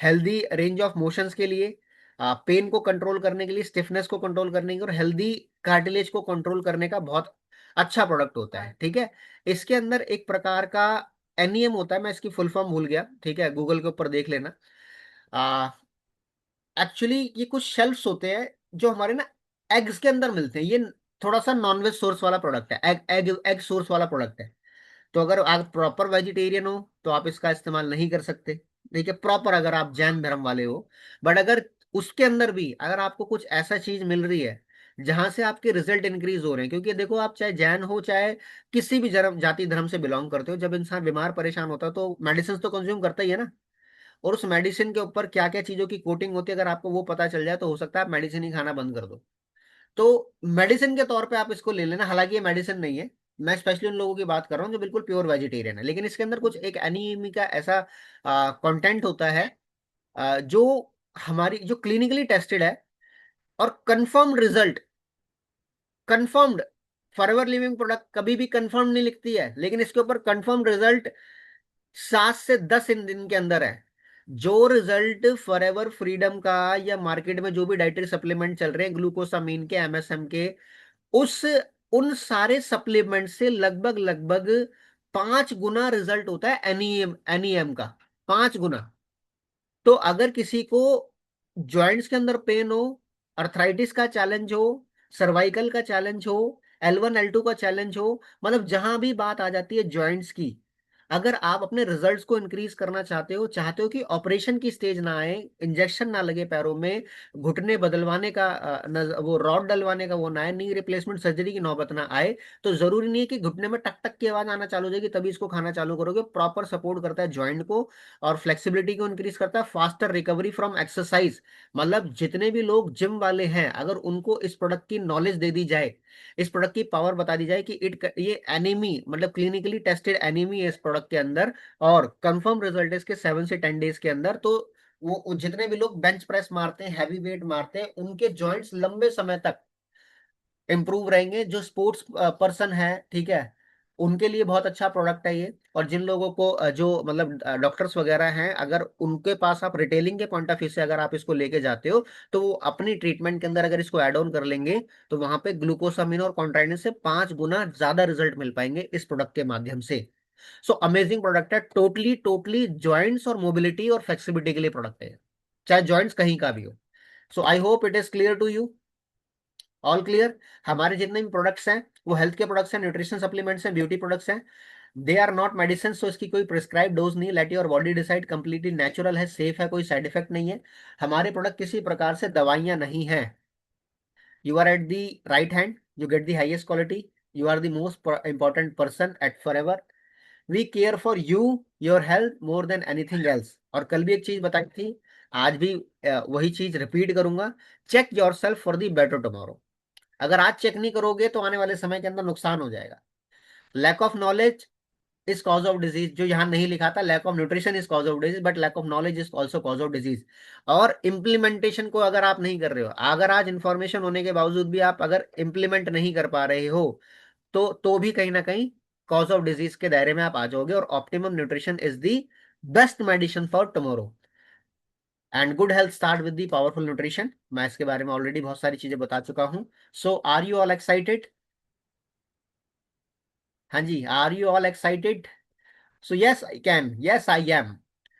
हेल्दी रेंज ऑफ मोशंस के लिए, पेन को कंट्रोल करने के लिए, स्टिफनेस को कंट्रोल करने के लिए, और हेल्दी कार्टिलेज को कंट्रोल करने का बहुत अच्छा प्रोडक्ट होता है, ठीक है। इसके अंदर एक प्रकार का एनियम होता है, मैं इसकी फुल फॉर्म भूल गया, ठीक है, गूगल के ऊपर देख लेना। एक्चुअली ये कुछ शेल्फ्स होते हैं जो हमारे ना एग्स के अंदर मिलते हैं। ये थोड़ा सा नॉनवेज सोर्स वाला प्रोडक्ट है, एग एग एग सोर्स वाला प्रोडक्ट है। तो अगर आप प्रॉपर वेजिटेरियन हो तो आप इसका इस्तेमाल नहीं कर सकते, ठीक है, प्रॉपर अगर आप जैन धर्म वाले हो। बट अगर उसके अंदर भी अगर आपको कुछ ऐसा चीज मिल रही है जहां से आपके रिजल्ट इंक्रीज हो रहे हैं, क्योंकि देखो आप चाहे जैन हो चाहे किसी भी धर्म, जाति धर्म से बिलोंग करते हो, जब इंसान बीमार परेशान होता है तो मेडिसिन तो कंज्यूम करता ही है ना। और उस मेडिसिन के ऊपर क्या क्या चीजों की कोटिंग होती है, अगर आपको वो पता चल जाए तो हो सकता है आप मेडिसिन ही खाना बंद कर दो। तो मेडिसिन के तौर पे आप इसको ले लेना, हालांकि ये मेडिसिन नहीं है। मैं स्पेशली उन लोगों की बात कर रहा हूँ जो बिल्कुल प्योर वेजिटेरियन है, लेकिन इसके अंदर कुछ एक एनीमी का ऐसा कंटेंट होता है जो हमारी, जो क्लिनिकली टेस्टेड है और confirmed result, confirmed. Forever living product कभी भी कंफर्म नहीं लिखती है, लेकिन इसके ऊपर कंफर्म रिजल्ट 7 से 10 इन दिन के अंदर है। जो रिजल्ट फॉरएवर फ्रीडम का या मार्केट में जो भी डाइटरी सप्लीमेंट चल रहे हैं ग्लूकोसामीन के, एमएसएम के, उस उन सारे सप्लीमेंट से लगभग लगभग 5 गुना रिजल्ट होता है एनईएम, एनईएम का 5 गुना। तो अगर किसी को जॉइंट्स के अंदर पेन हो, अर्थराइटिस का चैलेंज हो, सर्वाइकल का चैलेंज हो, L1 L2 का चैलेंज हो, मतलब जहां भी बात आ जाती है जॉइंट्स की, अगर आप अपने रिजल्ट्स को इंक्रीज करना चाहते हो, चाहते हो कि ऑपरेशन की स्टेज ना आए, इंजेक्शन ना लगे पैरों में, घुटने बदलवाने का वो रॉड डलवाने का वो ना आए, नी रिप्लेसमेंट सर्जरी की नौबत ना आए, तो जरूरी नहीं है कि घुटने में टक टक की आवाज आना चालू हो जाएगी तभी इसको खाना चालू करोगे। प्रॉपर सपोर्ट करता है जॉइंट को और फ्लेक्सिबिलिटी को इंक्रीज करता है, फास्टर रिकवरी फ्रॉम एक्सरसाइज। मतलब जितने भी लोग जिम वाले हैं, अगर उनको इस प्रोडक्ट की नॉलेज दे दी जाए, इस प्रोडक्ट की पावर बता दी जाए कि ये एनीमी, मतलब क्लिनिकली टेस्टेड एनीमी है इस प्रोडक्ट के अंदर, और कंफर्म रिजल्ट है इसके 7 से 10 डेज के अंदर, तो वो जितने भी लोग बेंच प्रेस मारते हैं, हैवी वेट मारते हैं, उनके जॉइंट्स लंबे समय तक इंप्रूव रहेंगे। जो स्पोर्ट्स पर्सन है, ठीक है, उनके लिए बहुत अच्छा प्रोडक्ट है ये। और जिन लोगों को जो मतलब डॉक्टर्स वगैरह हैं, अगर उनके पास आप रिटेलिंग के पॉइंट ऑफ व्यू से अगर आप इसको लेके जाते हो, तो वो अपनी ट्रीटमेंट के अंदर अगर इसको ऐड ऑन कर लेंगे, तो वहां पे ग्लूकोसामिन और कॉन्ट्राइडिन से 5 गुना ज्यादा रिजल्ट मिल पाएंगे इस प्रोडक्ट के माध्यम से। सो अमेजिंग प्रोडक्ट है, टोटली टोटली जॉइंट्स और मोबिलिटी और फ्लेक्सिबिलिटी के लिए प्रोडक्ट है, चाहे जॉइंट्स कहीं का भी हो। So I hope it is clear to you, all clear. हमारे जितने भी प्रोडक्ट्स हैं वो हेल्थ के प्रोडक्ट्स हैं, न्यूट्रिशन सप्लीमेंट्स हैं, ब्यूटी प्रोडक्ट्स हैं। दे आर नॉट मेडिसिन, सो इसकी कोई प्रिस्क्राइब डोज नहीं, let your body decide, completely natural है, सेफ है, कोई साइड इफेक्ट नहीं है। हमारे प्रोडक्ट किसी प्रकार से दवाइयां नहीं है। You are at the right hand, you get the highest quality, you are the most important person at forever. We care for you, your health more than anything else. और कल भी एक चीज बताई थी, आज भी वही चीज रिपीट करूंगा, check yourself for the better tomorrow. अगर आज चेक नहीं करोगे तो आने वाले समय के अंदर नुकसान हो जाएगा। Lack of knowledge is cause of disease, जो यहाँ नहीं लिखा था, lack of nutrition is cause of disease, but lack of knowledge is also cause of disease. और इम्प्लीमेंटेशन को अगर आप नहीं कर रहे हो, अगर आज इंफॉर्मेशन होने के बावजूद भी आप अगर इम्प्लीमेंट नहीं कर पा रहे हो, तो भी कहीं ना कहीं कॉज ऑफ डिजीज के दायरे में आप आ जाओगे। और optimum nutrition is the best medicine for tomorrow. And good health start with the powerful nutrition. मैं इसके बारे में ऑलरेडी बहुत सारी चीजें बता चुका हूं। So are you all excited? हाँ जी, are you all excited? So yes I can, yes I am.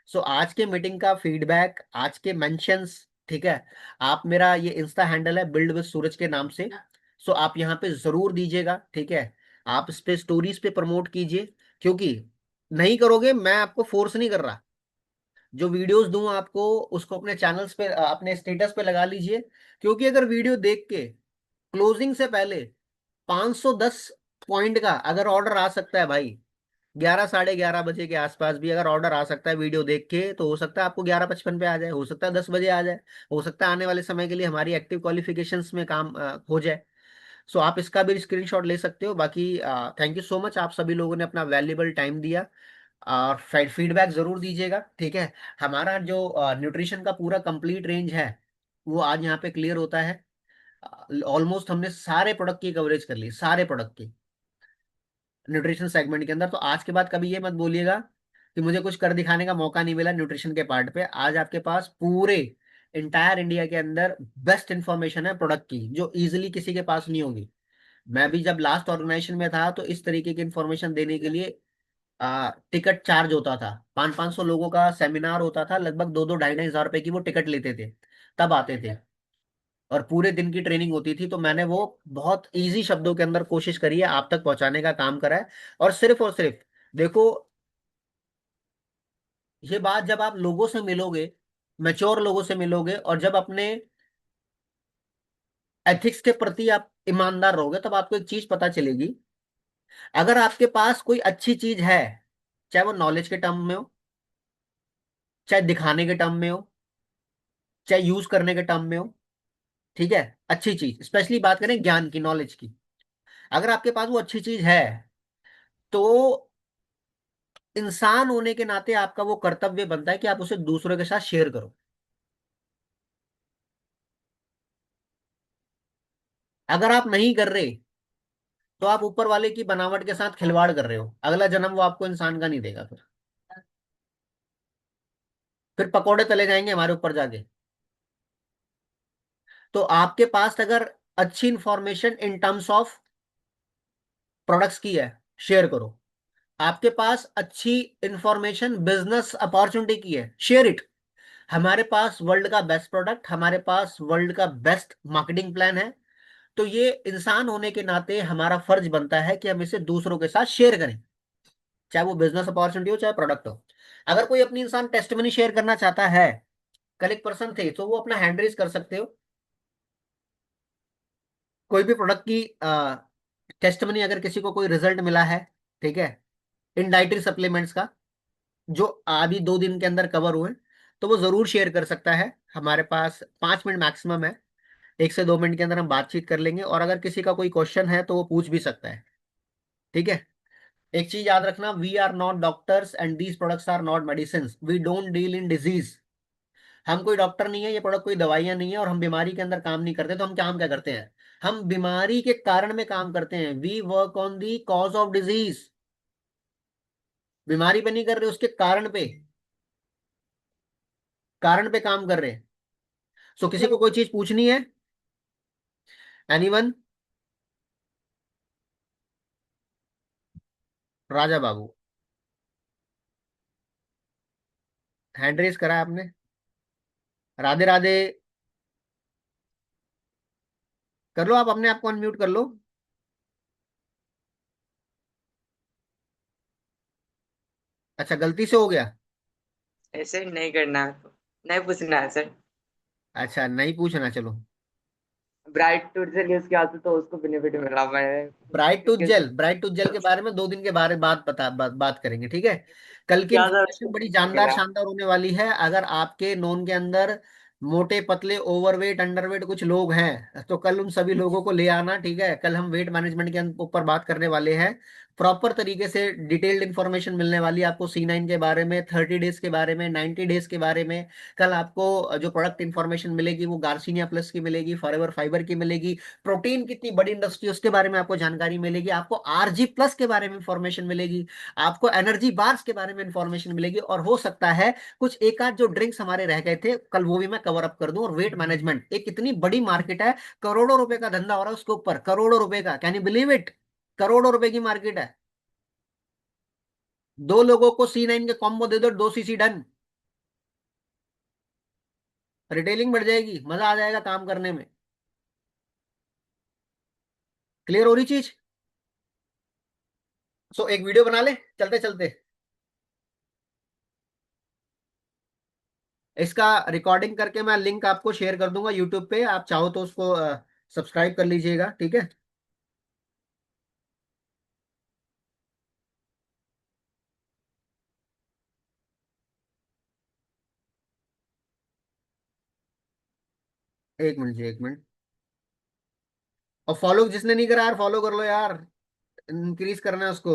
So आज के मीटिंग का फीडबैक, आज के मेंशंस, ठीक है, आप मेरा ये इंस्टा हैंडल है बिल्ड विद सूरज के नाम से, सो आप यहाँ पे जरूर दीजिएगा, ठीक है। आप इस पे स्टोरीज पे प्रमोट कीजिए, क्योंकि नहीं करोगे, मैं आपको फोर्स नहीं कर रहा। जो वीडियोस दूं आपको, उसको अपने चैनल्स पे, अपने स्टेटस पे लगा लीजिए। क्योंकि अगर वीडियो देख के क्लोजिंग से पहले 510 पॉइंट का अगर ऑर्डर आ सकता है भाई, 11 साढ़े 11 बजे के आसपास भी अगर ऑर्डर आ सकता है वीडियो देख के, तो हो सकता है आपको 11:55 पे आ जाए, हो सकता है 10 बजे आ जाए, हो सकता है आने वाले समय के लिए हमारी एक्टिव क्वालिफिकेशंस में काम हो जाए। सो आप इसका भी स्क्रीनशॉट ले सकते हो। बाकी थैंक यू सो मच, आप सभी लोगों ने अपना वैल्यूएबल टाइम दिया। और फीडबैक जरूर दीजिएगा, ठीक है। हमारा जो न्यूट्रिशन का पूरा कंप्लीट रेंज है वो आज यहाँ पे क्लियर होता है। ऑलमोस्ट हमने सारे प्रोडक्ट की कवरेज कर ली, सारे प्रोडक्ट की, न्यूट्रिशन सेगमेंट के अंदर। तो आज के बाद कभी ये मत बोलिएगा कि मुझे कुछ कर दिखाने का मौका नहीं मिला न्यूट्रिशन के पार्ट पे। आज आपके पास पूरे इंटायर इंडिया के अंदर बेस्ट इंफॉर्मेशन है प्रोडक्ट की, जो इजीली किसी के पास नहीं होगी। मैं भी जब लास्ट ऑर्गेनाइजेशन में था तो इस तरीके की इंफॉर्मेशन देने के लिए टिकट चार्ज होता था। 500-500 लोगों का सेमिनार होता था, लगभग 2-2 ढाई-2.5 हजार रुपए की वो टिकट लेते थे, तब आते थे। और पूरे दिन की ट्रेनिंग होती थी। तो मैंने वो बहुत इजी शब्दों के अंदर कोशिश करी है, आप तक पहुंचाने का काम करा है। और सिर्फ देखो, ये बात जब आप लोगों से मिलोगे, मैच्योर लोगों से मिलोगे, और जब अपने एथिक्स के प्रति आप ईमानदार रहोगे, तब आपको एक चीज पता चलेगी। अगर आपके पास कोई अच्छी चीज है, चाहे वो नॉलेज के टर्म में हो, चाहे दिखाने के टर्म में हो, चाहे यूज करने के टर्म में हो, ठीक है, अच्छी चीज, स्पेशली बात करें ज्ञान की, नॉलेज की, अगर आपके पास वो अच्छी चीज है, तो इंसान होने के नाते आपका वो कर्तव्य बनता है कि आप उसे दूसरों के साथ शेयर करो। अगर आप नहीं कर रहे, तो आप ऊपर वाले की बनावट के साथ खिलवाड़ कर रहे हो, अगला जन्म वो आपको इंसान का नहीं देगा। फिर पकोड़े तले जाएंगे हमारे ऊपर जाके। तो आपके पास अगर अच्छी information in terms of products की है, शेयर करो। आपके पास अच्छी इंफॉर्मेशन बिजनेस अपॉर्चुनिटी की है, शेयर इट। हमारे पास वर्ल्ड का बेस्ट प्रोडक्ट, हमारे पास वर्ल्ड का बेस्ट मार्केटिंग प्लान है। तो ये इंसान होने के नाते हमारा फर्ज बनता है कि हम इसे दूसरों के साथ शेयर करें, चाहे वो बिजनेस अपॉर्चुनिटी हो, चाहे प्रोडक्ट हो। अगर कोई अपनी इंसान टेस्टमनी शेयर करना चाहता है, कल एक पर्सन थे, तो वो अपना हैंड रेज कर सकते हो। कोई भी प्रोडक्ट की टेस्टमनी अगर किसी को कोई रिजल्ट मिला है, ठीक है, इन डाइटरी सप्लीमेंट्स का, जो अभी 2 दिन के अंदर कवर हुए, तो वो जरूर शेयर कर सकता है। हमारे पास 5 मिनट मैक्सिमम है, 1 से 2 मिनट के अंदर हम बातचीत कर लेंगे। और अगर किसी का कोई क्वेश्चन है तो वो पूछ भी सकता है, ठीक है। एक चीज याद रखना, we are not doctors and these products are not medicine, we don't deal in disease. हम कोई डॉक्टर नहीं है, ये प्रोडक्ट कोई दवाइयां नहीं है, और हम बीमारी के अंदर काम नहीं करते। तो हम काम क्या करते हैं? हम बीमारी के कारण में काम करते हैं। We work on the cause of disease. बीमारी पे नहीं कर रहे, उसके कारण पे काम कर रहे हैं। सो किसी को कोई चीज पूछनी है? Anyone? Raja Babu, hand raise करा है आपने? राधे राधे। कर लो, आप अपने आप को अनम्यूट कर लो। अच्छा, गलती से हो गया। ऐसे नहीं करना, नहीं पूछना है सर। अच्छा, नहीं पूछना, चलो। ब्राइट टूट से न्यूज की आती तो उसको बेनिफिट मिला, मैं क्योंकि ब्राइट टूथ जेल के बारे में 2 दिन के बारे बात बात करेंगे, ठीक है। कल की ज्यादा इंफॉर्मेशन बड़ी उसको जानदार मिलेगा। शानदार होने वाली है। अगर आपके नोन के अंदर मोटे पतले ओवरवेट अंडरवेट कुछ लोग हैं, तो कल उन सभी लोगों को ले आना, ठीक है। कल हम वेट मैनेजमेंट के ऊपर बात करने वाले हैं। प्रॉपर तरीके से डिटेल्ड इंफॉर्मेशन मिलने वाली है आपको, C9 के बारे में, 30 डेज के बारे में, 90 डेज के बारे में। कल आपको जो प्रोडक्ट इंफॉर्मेशन मिलेगी वो गार्सिनिया प्लस की मिलेगी, फॉरएवर फाइबर की मिलेगी। प्रोटीन कितनी बड़ी इंडस्ट्री, उसके बारे में आपको जानकारी मिलेगी। आपको RG+ के बारे में इंफॉर्मेशन मिलेगी। आपको एनर्जी बार्स के बारे में इंफॉर्मेशन मिलेगी। और हो सकता है कुछ एक आध जो ड्रिंक्स हमारे रह गए थे कल, वो भी मैं कवर अप कर दूं। और वेट मैनेजमेंट एक इतनी बड़ी मार्केट है, करोड़ों रुपए का धंधा हो रहा है उसके ऊपर, करोड़ों रुपए का, कैन यू बिलीव इट? करोड़ों रुपए की मार्केट है। 2 लोगों को C9 के कॉम्बो दे दो, 2 CC डन। रिटेलिंग बढ़ जाएगी, मजा आ जाएगा काम करने में। क्लियर हो रही चीज? सो एक वीडियो बना ले चलते चलते। इसका रिकॉर्डिंग करके मैं लिंक आपको शेयर कर दूंगा यूट्यूब पे, आप चाहो तो उसको सब्सक्राइब कर लीजिएगा, ठीक है। एक मिनट जी, एक मिनट। और फॉलो जिसने नहीं करा यार, फॉलो कर लो यार, इंक्रीज करना है उसको।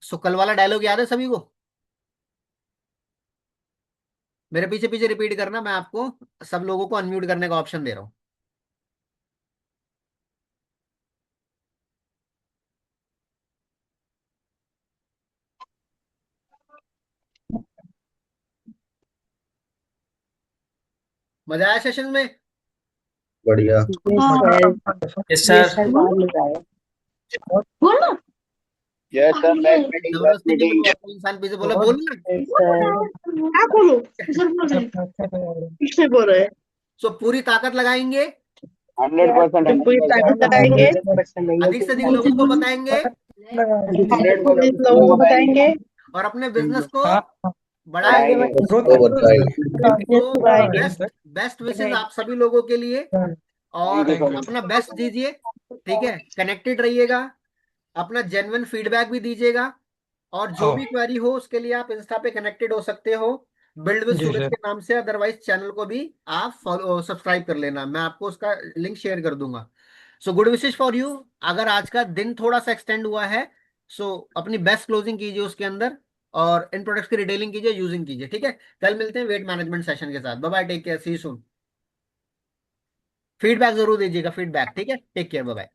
सो कल वाला डायलॉग याद है सभी को? मेरे पीछे पीछे रिपीट करना, मैं आपको सब लोगों को अनम्यूट करने का ऑप्शन दे रहा हूँ। मजा आया सेशन में? बढ़िया। Yes sir. बोलना। Yes sir, next meeting, next जबरदस्ती नहीं मीटिंग। बोलो, अपने इंसान पीछे बोले बोलना। क्या बोलूं? किससे बोल रहे हैं? किससे बोल रहे हैं? सो पूरी ताकत लगाएंगे, 100%, जब पूरी ताकत लगाएंगे, अधिक से अधिक लोगों को बताएंगे, लोगों को बताएंगे, और अपने बिजनेस को बढ़ाएंगे। बढ़ाएंगे, ओवर बढ़ाएंगे। बिजनेस तो बढ़ाएंगे। बेस्ट बेस्ट विशेस आप सभी लोगों के लिए, और थैंक यू सो अपना मच। बेस्ट दीजिए, ठीक है। कनेक्टेड रहिएगा, अपना जेन्युइन फीडबैक भी दीजिएगा, और जो भी क्वेरी हो उसके लिए आप इंस्टा पे कनेक्टेड हो सकते हो, बिल्ड विद सूरज के नाम से। अदरवाइज चैनल को भी आप फॉलो सब्सक्राइब कर लेना, मैं आपको उसका लिंक शेयर कर दूंगा। So good wishes for you. अगर आज का दिन थोड़ा सा एक्सटेंड हुआ है, सो अपनी बेस्ट क्लोजिंग कीजिए उसके अंदर, और इन प्रोडक्ट्स की रिटेलिंग कीजिए, यूजिंग कीजिए, ठीक है। कल मिलते हैं वेट मैनेजमेंट सेशन के साथ। Bye bye, take care, see you soon. Feedback जरूर दीजिएगा, फीडबैक, ठीक है। Take care, bye bye.